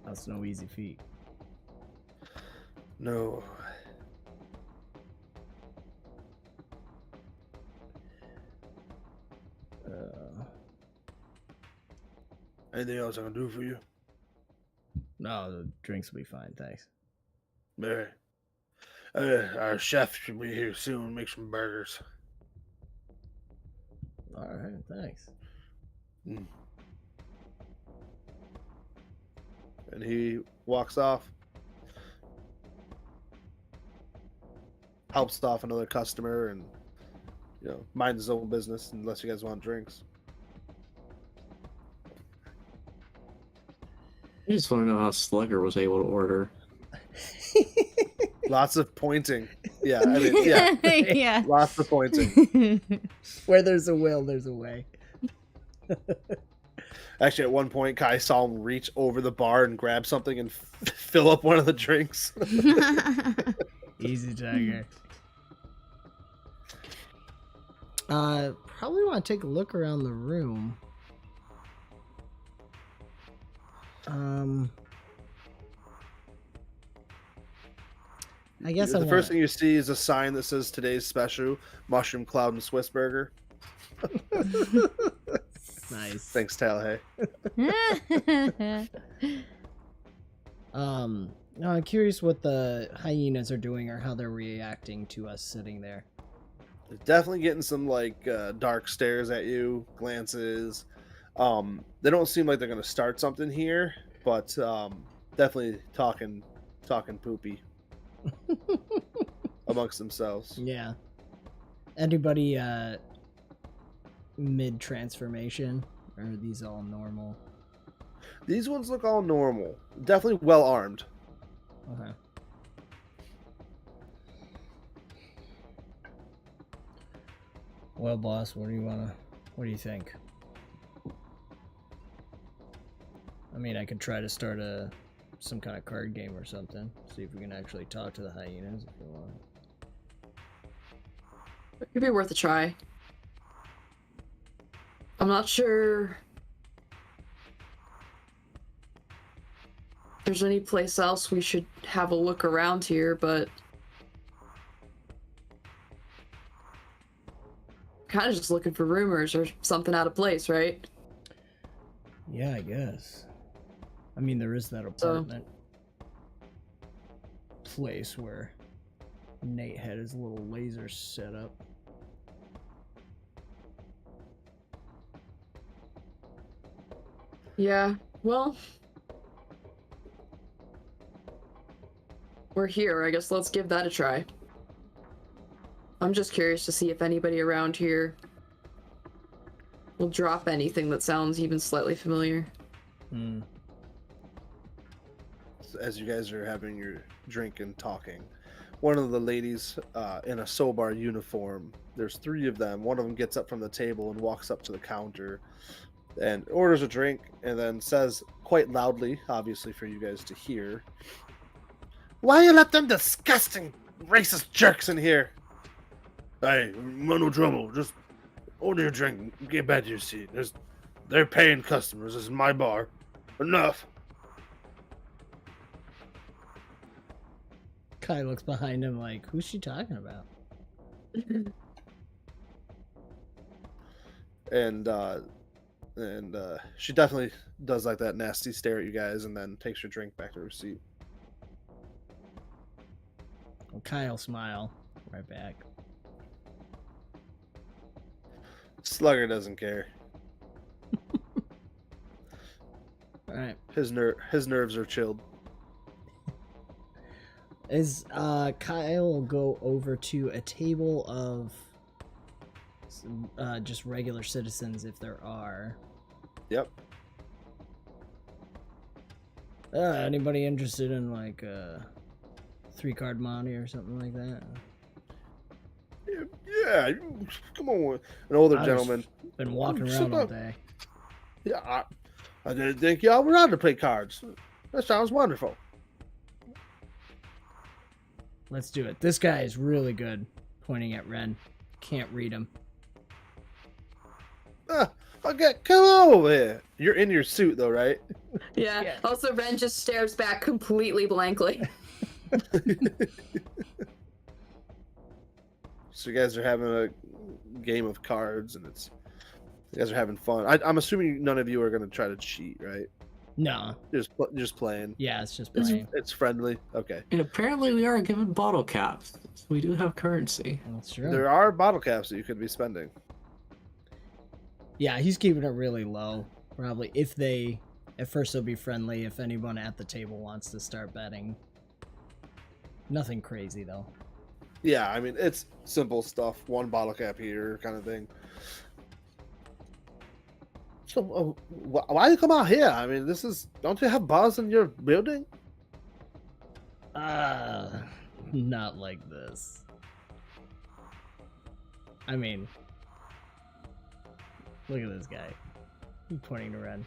That's no easy feat. No. Anything else I can do for you? No, the drinks will be fine, thanks. Mary. Our chef should be here soon. Make some burgers. All right, thanks. And he walks off. Helps off another customer and, minds his own business unless you guys want drinks. I just want to know how Slugger was able to order. Lots of pointing. Yeah, I mean, yeah. Yeah. Lots of pointing. Where there's a will, there's a way. Actually, at one point, Kai saw him reach over the bar and grab something and fill up one of the drinks. Easy, Tiger. Probably want to take a look around the room. I guess the first thing you see is a sign that says today's special mushroom cloud and Swiss burger. Nice. Thanks, Tallahay. No, I'm curious what the hyenas are doing or how they're reacting to us sitting there. They're definitely getting some like dark stares at you, glances. They don't seem like they're gonna start something here, but definitely talking poopy amongst themselves. Yeah. Anybody mid transformation, or are these all normal? These ones look all normal. Definitely well armed. Okay. Well, boss, what do you think? I mean, I could try to start some kind of card game or something. See if we can actually talk to the hyenas if you want. It could be worth a try. I'm not sure if there's any place else we should have a look around here, but kind of just looking for rumors or something out of place, right? Yeah, I guess. I mean, there is that apartment place where Nate had his little laser set up. Yeah, well, we're here. I guess let's give that a try. I'm just curious to see if anybody around here will drop anything that sounds even slightly familiar. As you guys are having your drink and talking, one of the ladies in a Sobar uniform, there's 3 of them. One of them gets up from the table and walks up to the counter and orders a drink, and then says quite loudly, obviously for you guys to hear, "Why you let them disgusting racist jerks in here?" "Hey, no trouble. Just order your drink and get back to your seat. They're paying customers. This is my bar. Enough." Kai looks behind him like, who's she talking about? And she definitely does like that nasty stare at you guys, and then takes your drink back to her seat. Well, Kyle smile right back. Slugger doesn't care. All right. His nerves are chilled. Is Kyle will go over to a table of just regular citizens if there are. Yep. Anybody interested in like 3-card money or something like that? Yeah, come on. An older gentleman. Been walking around all day. Yeah, I didn't think y'all were allowed to play cards. That sounds wonderful. Let's do it. This guy is really good. Pointing at Wren. Can't read him. Okay, come over here. You're in your suit though, right? Yeah. Yeah. Also, Wren just stares back completely blankly. So you guys are having a game of cards, and you guys are having fun. I'm assuming none of you are going to try to cheat, right? No. Just playing. Yeah, it's just playing. It's friendly. Okay. And apparently we are given bottle caps. So we do have currency. That's true. There are bottle caps that you could be spending. Yeah, he's keeping it really low. Probably at first they'll be friendly if anyone at the table wants to start betting. Nothing crazy though. Yeah, I mean, it's simple stuff. 1 bottle cap here kind of thing. So why you come out here? I mean, don't you have bars in your building? Not like this. I mean, look at this guy. He's pointing to Wren.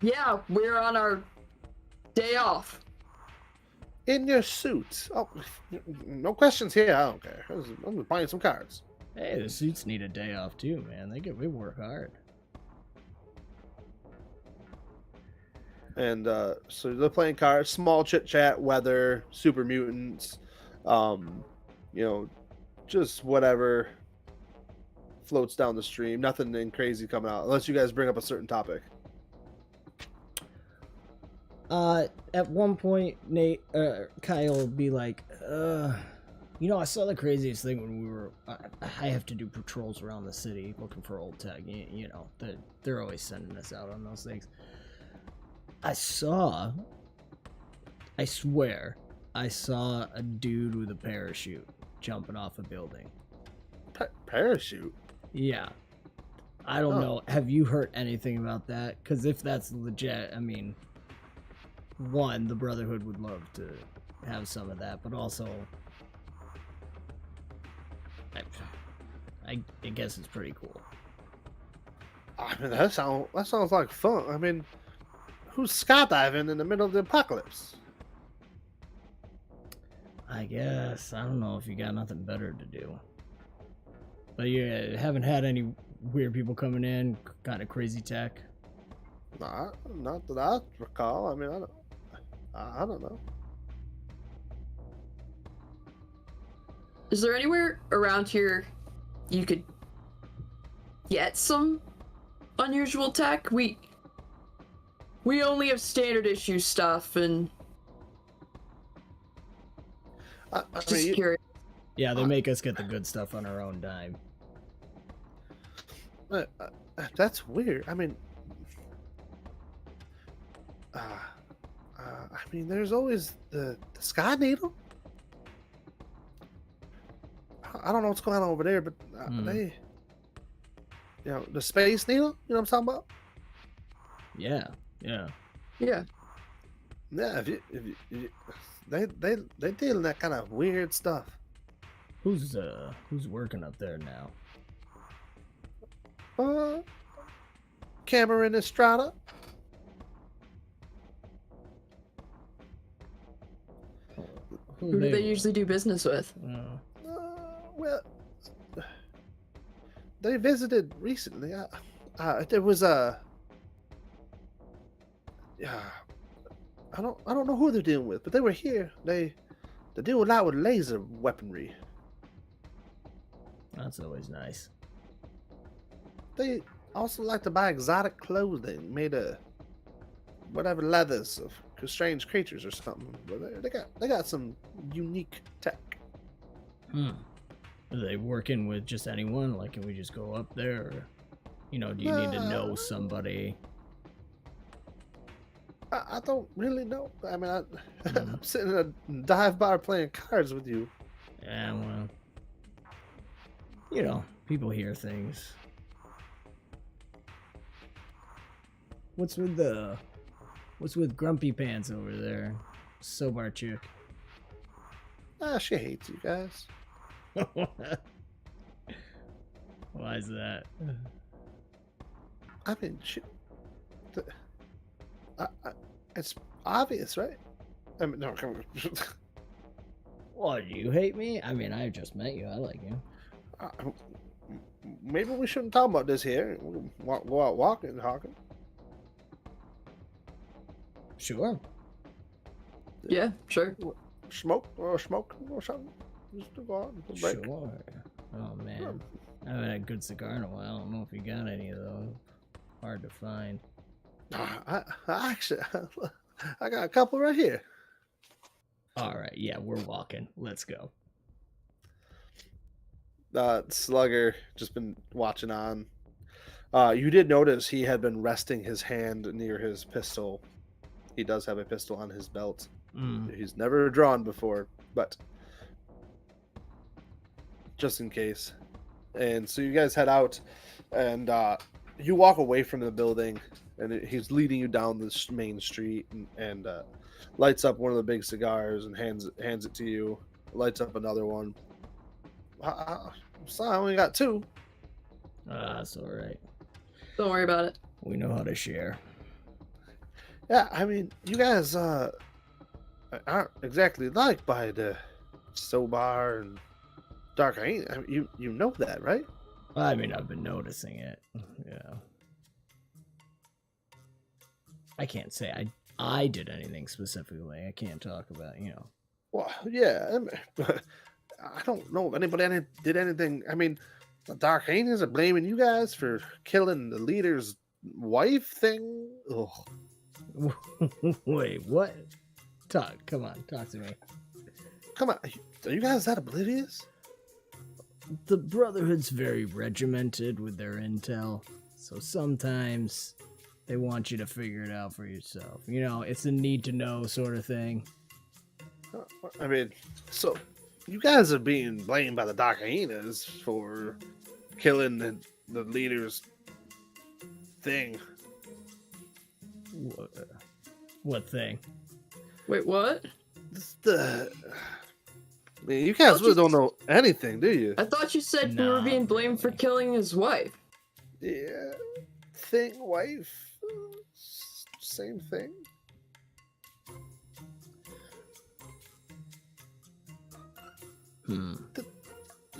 Yeah, we're on our day off. In your suit. Oh, no questions here. I don't care. I'm buying some cards. Hey, the suits need a day off too, man. We work hard. And so they're playing cards, small chit chat, weather, super mutants, just whatever floats down the stream. Nothing crazy coming out unless you guys bring up a certain topic. At one point, Kyle will be like, I saw the craziest thing when we were. I have to do patrols around the city looking for old tech. They're always sending us out on those things. I swear, I saw a dude with a parachute jumping off a building. Parachute? Yeah. I don't know. Have you heard anything about that? Because if that's legit, I mean, one, the Brotherhood would love to have some of that, but also, I guess it's pretty cool. I mean, that sounds like fun. I mean, who's skydiving in the middle of the apocalypse? I guess. I don't know if you got nothing better to do. But you haven't had any weird people coming in, kind of crazy tech? Nah, not that I recall. I mean, I don't know. Is there anywhere around here you could get some unusual tech? We only have standard issue stuff, and just curious. Yeah, they make us get the good stuff on our own dime. That's weird. I mean, there's always the Sky Needle. I don't know what's going on over there, but they, the Space Needle. You know what I'm talking about? Yeah. Yeah. They dealing that kind of weird stuff. Who's working up there now? Cameron Estrada. Who do they usually do business with? Well, they visited recently. There was a. I don't know who they're dealing with, but they were here. They deal a lot with laser weaponry. That's always nice. They also like to buy exotic clothing made of whatever leathers of strange creatures or something. But they got some unique tech. Are they working with just anyone? Like, can we just go up there? Or, do you need to know somebody? I don't really know. I mean, I'm sitting in a dive bar playing cards with you. Yeah, well, people hear things. What's with Grumpy Pants over there? 𝒂𝒏𝒄𝒂 chick. She hates you guys. Why is that? I mean, it's obvious, right? I mean, no, come on. What, do you hate me? I mean, I just met you. I like you. Maybe we shouldn't talk about this here. We'll go out walking and talking. Sure. Yeah, sure. Smoke or something. Just to go out and break. Sure. Oh man, I haven't had a good cigar in a while. I don't know if you got any of those. Hard to find. I actually, I got a couple right here. All right, yeah, we're walking. Let's go. Slugger just been watching on. You did notice he had been resting his hand near his pistol. He does have a pistol on his belt. He's never drawn before, but just in case. And so you guys head out, and you walk away from the building, and he's leading you down this main street, and lights up one of the big cigars and hands it to you. Lights up another one. So I only got two. That's all right. Don't worry about it. We know how to share. Yeah, I mean, you guys aren't exactly liked by the 𝒂𝒏𝒏 and 𝒔𝒑𝒆𝒏𝒂𝒔𝒕. I mean, you know that, right? I mean, I've been noticing it. Yeah. I can't say I did anything specifically. I can't talk about, you know. Well, yeah. I don't know if anybody did anything. I mean, the �𝒑𝒆𝒏 is blaming you guys for killing the leader's wife thing. Ugh. Wait, what? Come on, talk to me. Come on, are you guys that oblivious? The Brotherhood's very regimented with their intel, so sometimes they want you to figure it out for yourself. You know, it's a need-to-know sort of thing. I mean, so you guys are being blamed by the 𒔿𝒂𝒆𝒏s for killing the leader's thing. What thing? Wait, what? I mean, you guys really don't know anything, do you? I thought you said we were being blamed for killing his wife. Yeah, wife, same thing.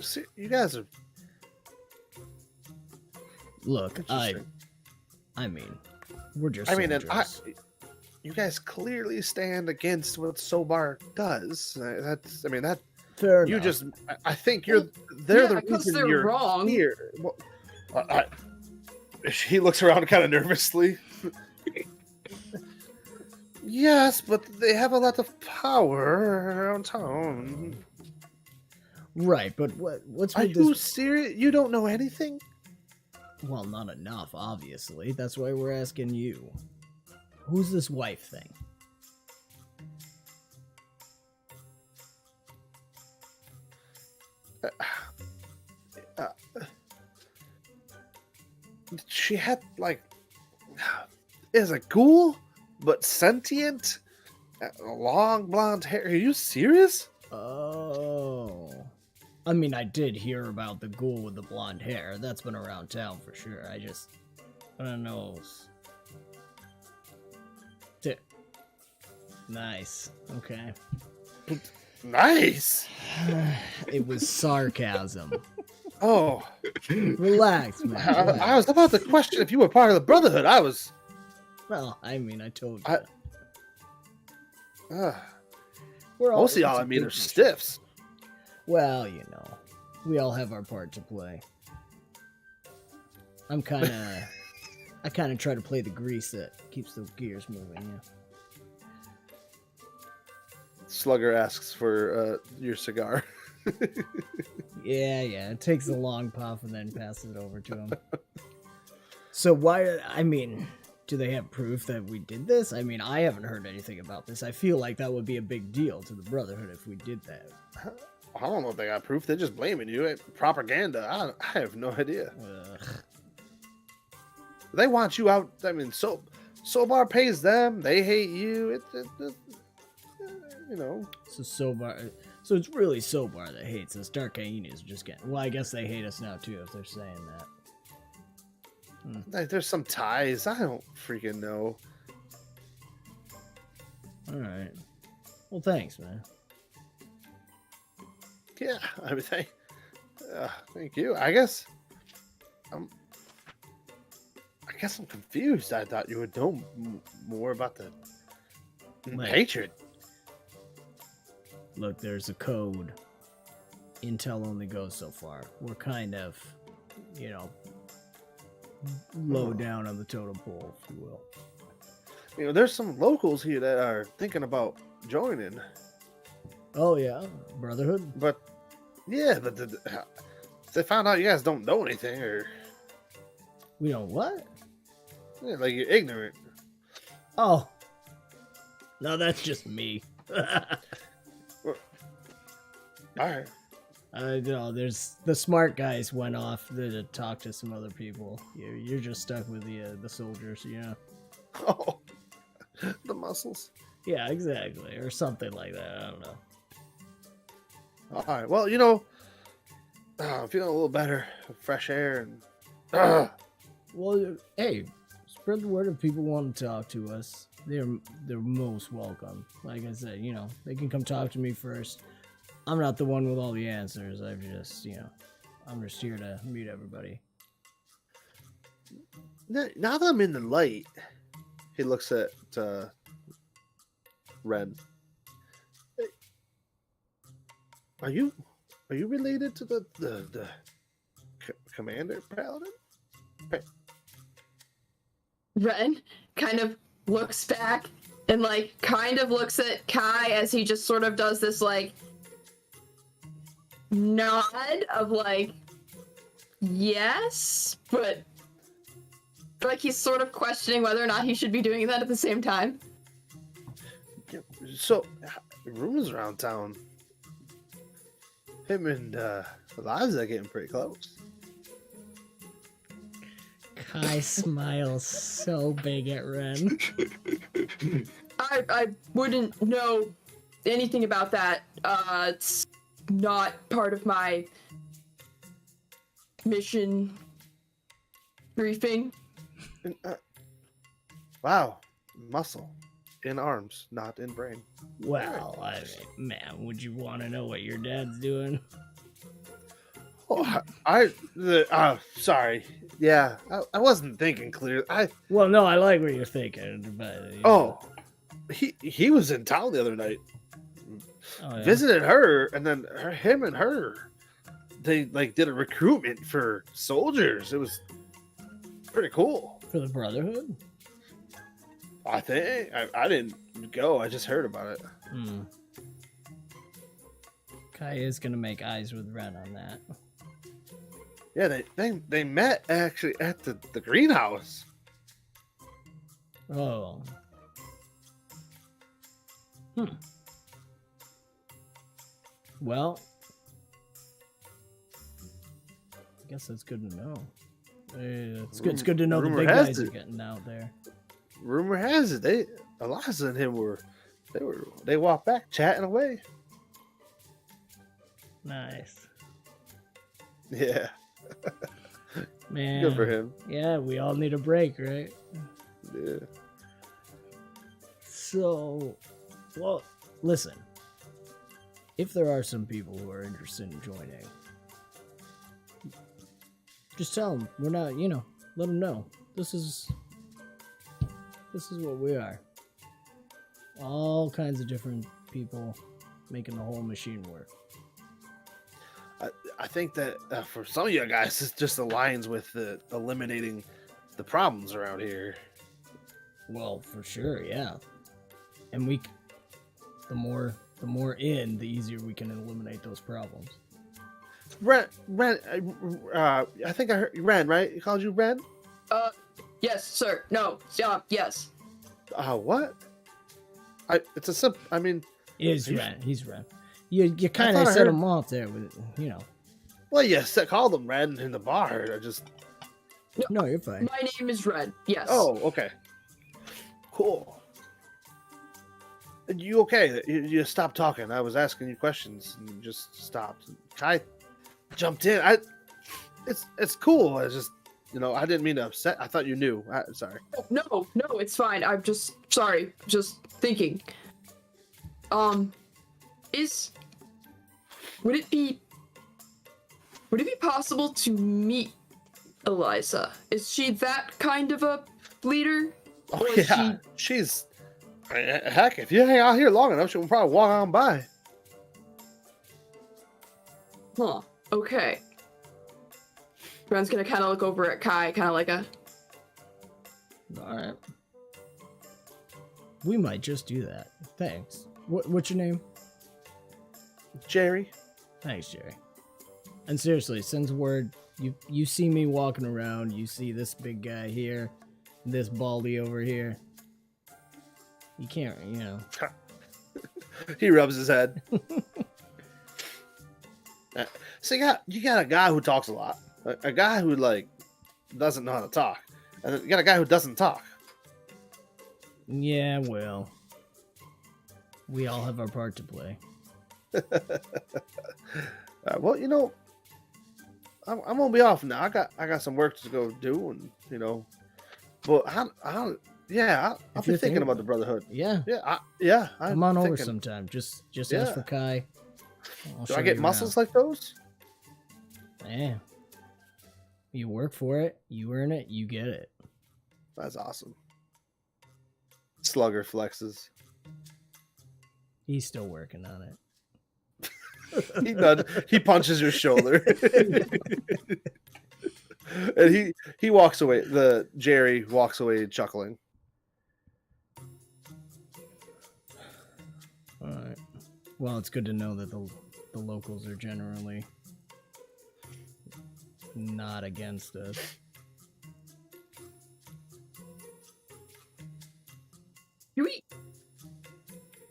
See, you guys are. Look, I mean, we're just. I mean, soldiers. you guys clearly stand against what 𝒐𝒏𝒄𝒂 does. That's. I mean, that. Fair you enough. just. I think they're the because reason they're you're wrong. here. Well, he looks around kind of nervously. Yes, but they have a lot of power around town. Right, but what's Are with you this? serious? You don't know anything? Well, not enough, obviously. That's why we're asking you. Who's this wife thing? She had like is a ghoul, but sentient, long blonde hair. Are you serious? Oh. I mean, I did hear about the ghoul with the blonde hair. That's been around town for sure. I don't know. Nice. Okay. Nice. It was sarcasm. Oh, Relax, man. Relax. I was about to question if you were part of the Brotherhood. I was. Well, I mean, I told you. We're Most of it's y'all a I mean are big mission. stiffs. Well, you know, we all have our part to play. I kind of try to play the grease that keeps the gears moving. Yeah. Slugger asks for your cigar. Yeah. It takes a long puff and then passes it over to him. So why? I mean, do they have proof that we did this? I mean, I haven't heard anything about this. I feel like that would be a big deal to the Brotherhood if we did that. I don't know if they got proof. They're just blaming you. Propaganda. I have no idea. Ugh. They want you out. I mean, 𝒐𝒏𝒄𝒂 pays them. They hate you. You know. So it's really 𝒐𝒏𝒄𝒂 that hates us. �𝒑𝒂𝒆𝒏𝒂𝒔𝒕 is just getting. Well, I guess they hate us now too if they're saying that. There's some ties. I don't freaking know. All right. Well, thanks, man. Yeah, I mean, thank you. I guess I'm confused. I thought you would know more about the Like- hatred. Look, there's a code. Intel only goes so far. We're kind of, you know, low down on the totem pole, if you will. You know, there's some locals here that are thinking about joining. Oh yeah, Brotherhood. But yeah, but they found out you guys don't know anything, or We don't what? yeah, like you're ignorant. Oh, no, that's just me. All right. No, there's the smart guys went off to talk to some other people. You're just stuck with the soldiers, you know. Oh, the muscles. Yeah, exactly, or something like that. I don't know. All right. Well, you know, I'm feeling a little better. Fresh air and. Well, hey, spread the word if people want to talk to us. They're most welcome. Like I said, you know, they can come talk to me first. I'm not the one with all the answers. I'm just here to meet everybody. Now that I'm in the light, he looks at Wren. Hey, are you related to the commander paladin? Hey. Wren kind of looks back and like kind of looks at Kai as he just sort of does this like nod of like yes, but like he's sort of questioning whether or not he should be doing that at the same time. So, rumors around town. Him and Eliza are getting pretty close. Kai smiles so big at Wren. I wouldn't know anything about that. It's not part of my mission briefing. And, wow, muscle in arms, not in brain. Well, I mean, man, would you want to know what your dad's doing? Oh, sorry. Yeah, I wasn't thinking clearly. Well, no, I like what you're thinking, but he was in town the other night, yeah. visited her, and then him and her, they like did a recruitment for soldiers. It was pretty cool. For the Brotherhood? I think I didn't go. I just heard about it. Kai is gonna make eyes with Wren on that. Yeah, they met actually at the greenhouse. Oh. Well, I guess that's good to know. It's good to know the rumor big has guys are it. getting out there. Rumor has it Eliza and him they walked back chatting away. Nice. Yeah. Man. Good for him. Yeah, we all need a break, right? Yeah. So, well, listen. If there are some people who are interested in joining, just tell them we're not, let them know. This is what we are. All kinds of different people making the whole machine work. I think that for some of you guys, it just aligns with eliminating the problems around here. Well, for sure, yeah. And the more the easier we can eliminate those problems. Wren, I think I heard Wren, right? He called you Wren? Yes, sir. No, yes. What? It's a simple. I mean, He's Wren. You kind of set him off there with, Well, yes, I called him Wren in the bar. No, you're fine. My name is Wren. Yes. Oh, okay. Cool. You okay? You stopped talking. I was asking you questions and you just stopped. Kai jumped in. It's cool. I just, I didn't mean to upset. I thought you knew. Sorry. No, it's fine. I'm just sorry. Just thinking. Would it be possible to meet Eliza? Is she that kind of a leader? Oh, yeah. She's... Heck, if you hang out here long enough, she'll probably walk on by. Huh. Okay. Ren's gonna kind of look over at Kai, kind of like a... Alright. We might just do that. Thanks. What's your name? Jerry. Thanks, Jerry. And seriously, send word. You see me walking around, you see this big guy here, this baldy over here. You can't, He rubs his head. So you got a guy who talks a lot. A guy who, doesn't know how to talk. And then you got a guy who doesn't talk. Yeah, well. We all have our part to play. Well, I'm gonna be off now. I got some work to go do, and but I'll be thinking about the Brotherhood. Yeah. Yeah. Come on over sometime. Just ask for Kai. I'll Do show I get you muscles around. like those? Yeah. You work for it, you earn it, you get it. That's awesome. Slugger flexes. He's still working on it. He punches your shoulder. And he walks away. Jerry walks away chuckling. All right. Well, it's good to know that the locals are generally not against us.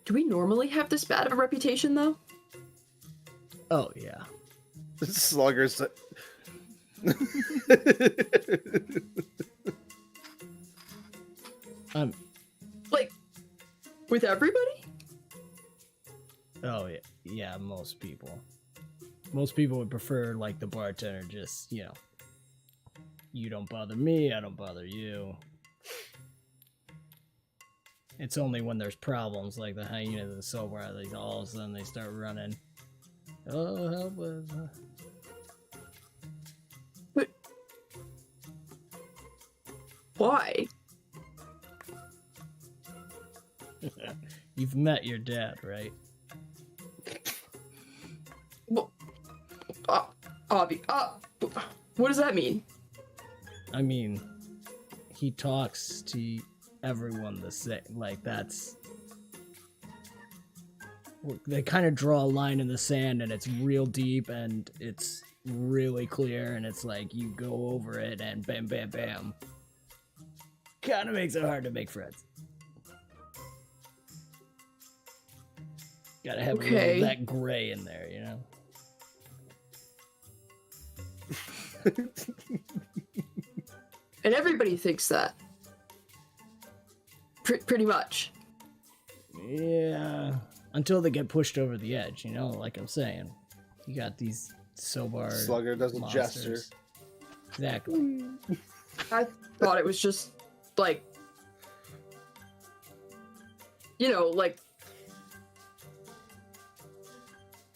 Do we normally have this bad of a reputation, though? Oh, yeah. Sluggers. Like, with everybody? Oh, yeah. Yeah, most people. Most people would prefer, like, the bartender just, you know, you don't bother me, I don't bother you. It's only when there's problems, like the hyenas and so where they all of a sudden they start running. Oh, help us. But why? You've met your dad, right? Well, what does that mean? I mean, he talks to everyone the same. Like, that's... They kind of draw a line in the sand, and it's real deep, and it's really clear, and it's like, you go over it, and bam, bam, bam. Kind of makes it hard to make friends. Gotta have a little that gray in there, you know? And everybody thinks that. Pretty much. Yeah. Until they get pushed over the edge, you know? Like I'm saying. You got these 𝒏𝒏 Slugger does a gesture. Exactly. I thought it was just, like... You know, like...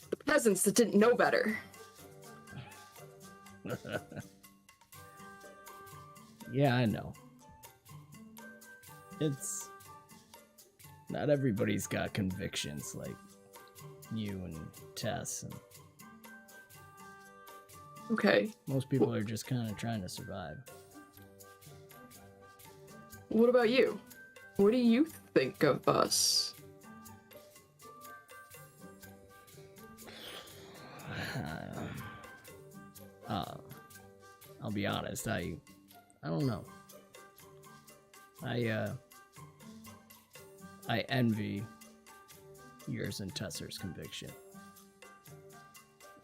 the peasants that didn't know better. Yeah, I know. It's... Not everybody's got convictions like you and Tess. And Okay. most people are just kind of trying to survive. What about you? What do you think of us? I'll be honest, I don't know. I envy yours and Tesser's conviction.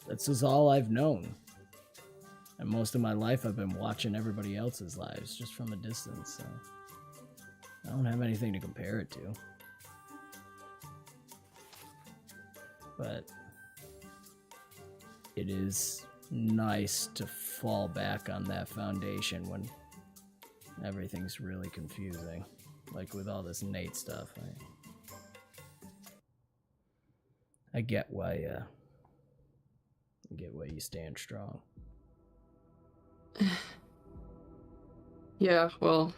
This is all I've known. And most of my life I've been watching everybody else's lives just from a distance, so I don't have anything to compare it to. But it is nice to fall back on that foundation when everything's really confusing. Like with all this Nate stuff. I get why you stand strong. Yeah, well...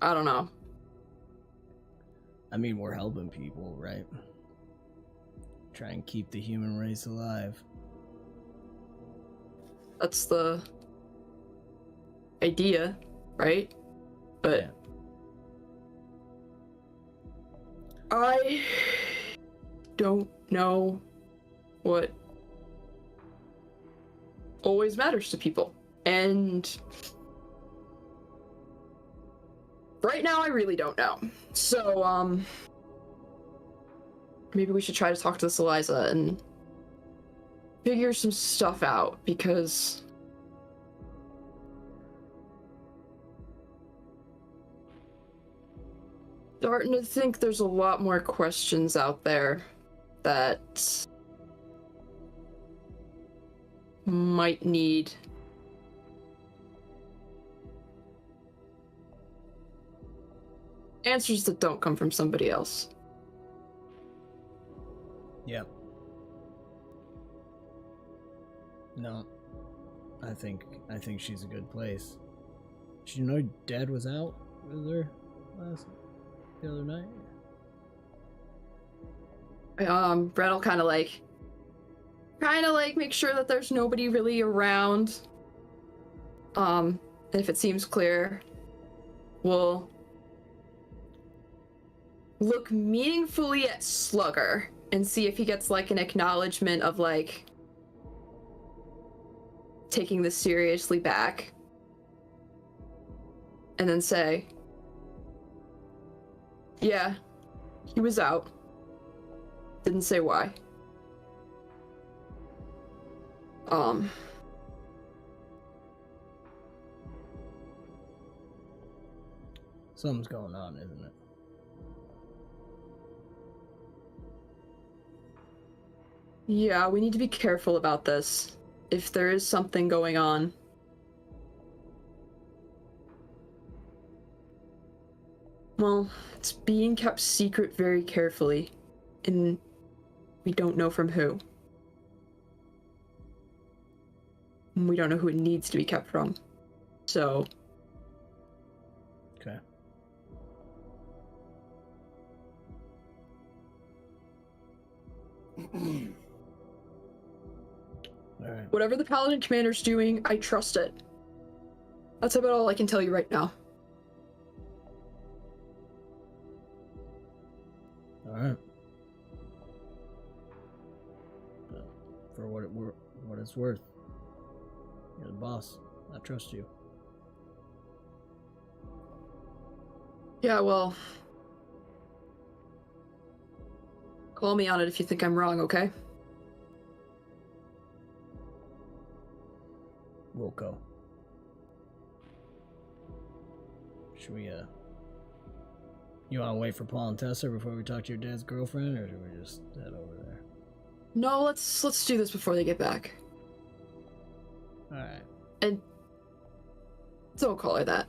I don't know. I mean, we're helping people, right? Try and keep the human race alive. That's the idea, right? But Yeah. I don't know what always matters to people. And right now I really don't know. So, maybe we should try to talk to this Eliza and figure some stuff out, because starting to think there's a lot more questions out there that might need answers that don't come from somebody else. Yep. No. I think she's a good place. Did you know Dad was out with her the other night? Brett will kind of like make sure that there's nobody really around. If it seems clear, we'll look meaningfully at Slugger and see if he gets like an acknowledgement of like taking this seriously back. And then say, yeah, he was out. Didn't say why. Something's going on, isn't it? Yeah, we need to be careful about this. If there is something going on. Well, it's being kept secret very carefully, and we don't know from who. And we don't know who it needs to be kept from. So... Okay. Alright. whatever the Paladin Commander's doing, I trust it. That's about all I can tell you right now. Alright. For what it's worth, you're the boss. I trust you. Yeah, well... Call me on it if you think I'm wrong, okay? Wilco. Should we, you wanna wait for Paul and Tessa before we talk to your dad's girlfriend, or should we just head over there? No, let's do this before they get back. Alright. And... don't call her that.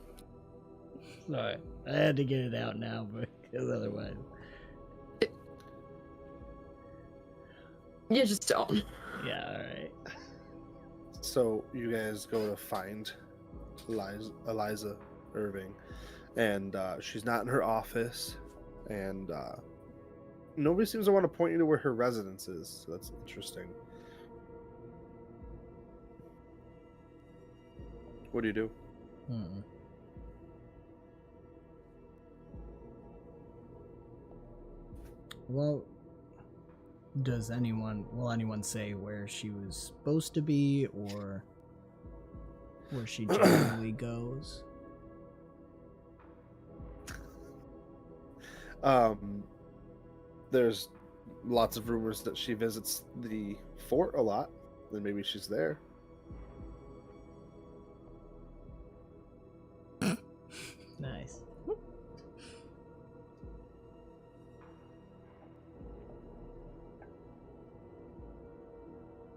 Alright. I had to get it out now, because otherwise... You just don't. Yeah, alright. So you guys go to find Eliza Irving, and she's not in her office, and nobody seems to want to point you to where her residence is, so that's interesting. What do you do? Well, will anyone say where she was supposed to be, or where she generally goes? There's lots of rumors that she visits the fort a lot, then maybe she's there. Nice.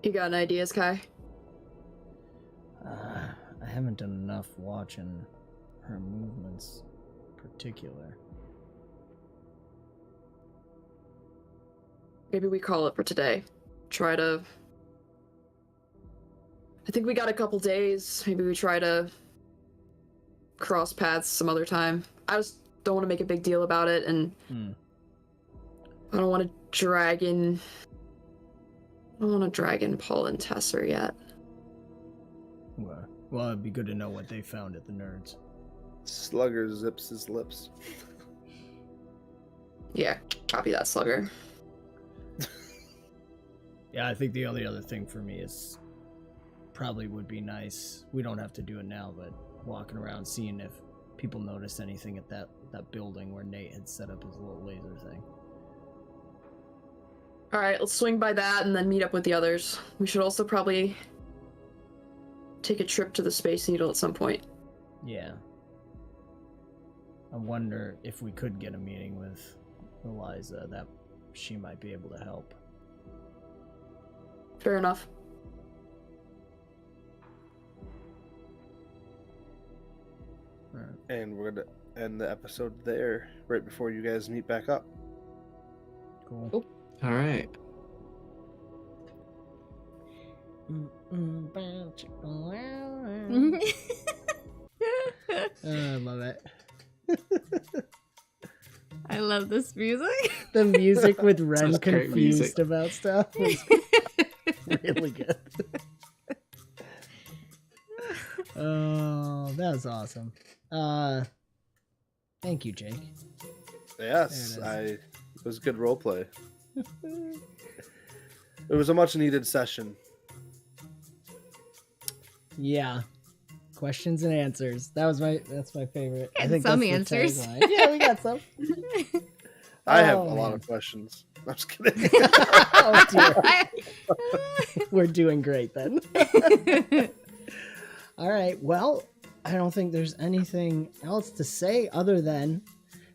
You got any ideas, Kai? I haven't done enough watching her movements in particular. Maybe we call it for today. I think we got a couple days. Maybe we try to cross paths some other time. I just don't want to make a big deal about it, and I don't want to drag in Paul and Tessa yet. Well, it'd be good to know what they found at the Nerds. Slugger zips his lips. Yeah, copy that, Slugger. Yeah, I think the only other thing for me is probably would be nice. We don't have to do it now, but walking around seeing if people notice anything at that building where Nate had set up his little laser thing. Alright, let's swing by that and then meet up with the others. We should also probably take a trip to the Space Needle at some point. Yeah. I wonder if we could get a meeting with Eliza, that she might be able to help. Fair enough. Right. And we're going to end the episode there, right before you guys meet back up. Cool. All right. I love it. I love this music. The music with Wren Such great confused music. about stuff was really good. Oh, that was awesome. Thank you, Jake. Yes, There it was good role play. It was a much needed session. Yeah. Questions and answers. That's my favorite. I And think some that's the answers. tagline. Yeah, we got some. I have a Oh, lot man. of questions. I'm just kidding. Oh, dear. We're doing great then. All right. Well, I don't think there's anything else to say other than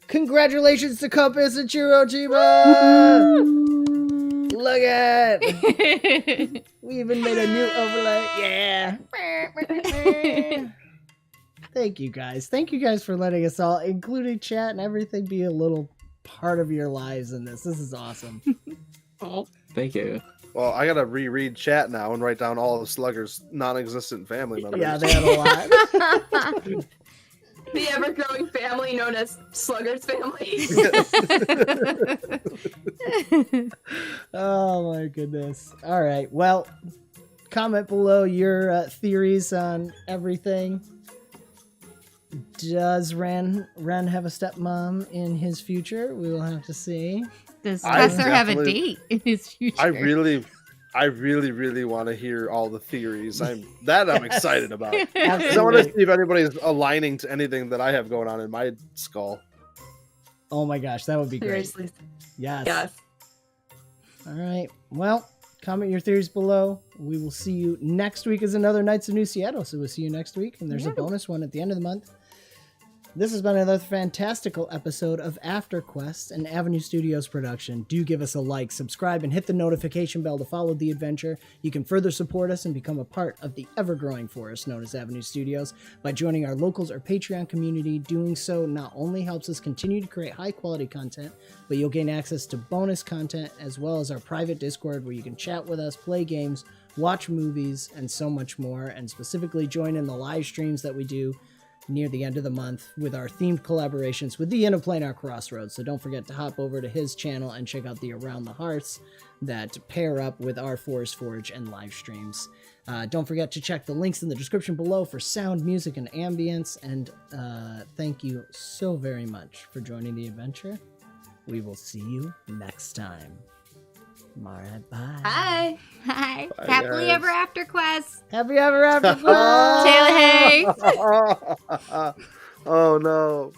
congratulations to 𝒂𝒂𝒒𝒂𝒂! Look at it. We even made a new overlay. Yeah. Thank you guys. Thank you guys for letting us all, including chat and everything, be a little part of your lives in this. This is awesome. Thank you. Well, I gotta reread chat now and write down all of Slugger's non-existent family members. Yeah, they had a lot. The ever-growing family known as Slugger's family. Oh my goodness. All right. Well, comment below your theories on everything. Does Wren have a stepmom in his future? We will have to see. Does I Tesser have a definitely- date in his future? I really want to hear all the theories. I'm excited about. 'Cause I want to Absolutely. see if anybody's aligning to anything that I have going on in my skull. Oh my gosh, that would be great. Seriously. Yes. Yes. All right. Well, comment your theories below. We will see you next week as another Knights of New Seattle. So we'll see you next week. And there's a bonus one at the end of the month. This has been another fantastical episode of AfterQuest, an Avenue Studios production. Do give us a like, subscribe, and hit the notification bell to follow the adventure. You can further support us and become a part of the ever-growing forest known as Avenue Studios by joining our locals or Patreon community. Doing so not only helps us continue to create high-quality content, but you'll gain access to bonus content as well as our private Discord where you can chat with us, play games, watch movies, and so much more, and specifically join in the live streams that we do near the end of the month with our themed collaborations with the Inn of Planar Crossroads. So don't forget to hop over to his channel and check out the Around the Hearths that pair up with our Forest Forge and live streams. Don't forget to check the links in the description below for sound, music, and ambience. And thank you so very much for joining the adventure. We will see you next time. All right, bye. Hi. Hi. Bye, Happily guys. ever after Quest. Happy ever after. Taylor Hay. Oh no.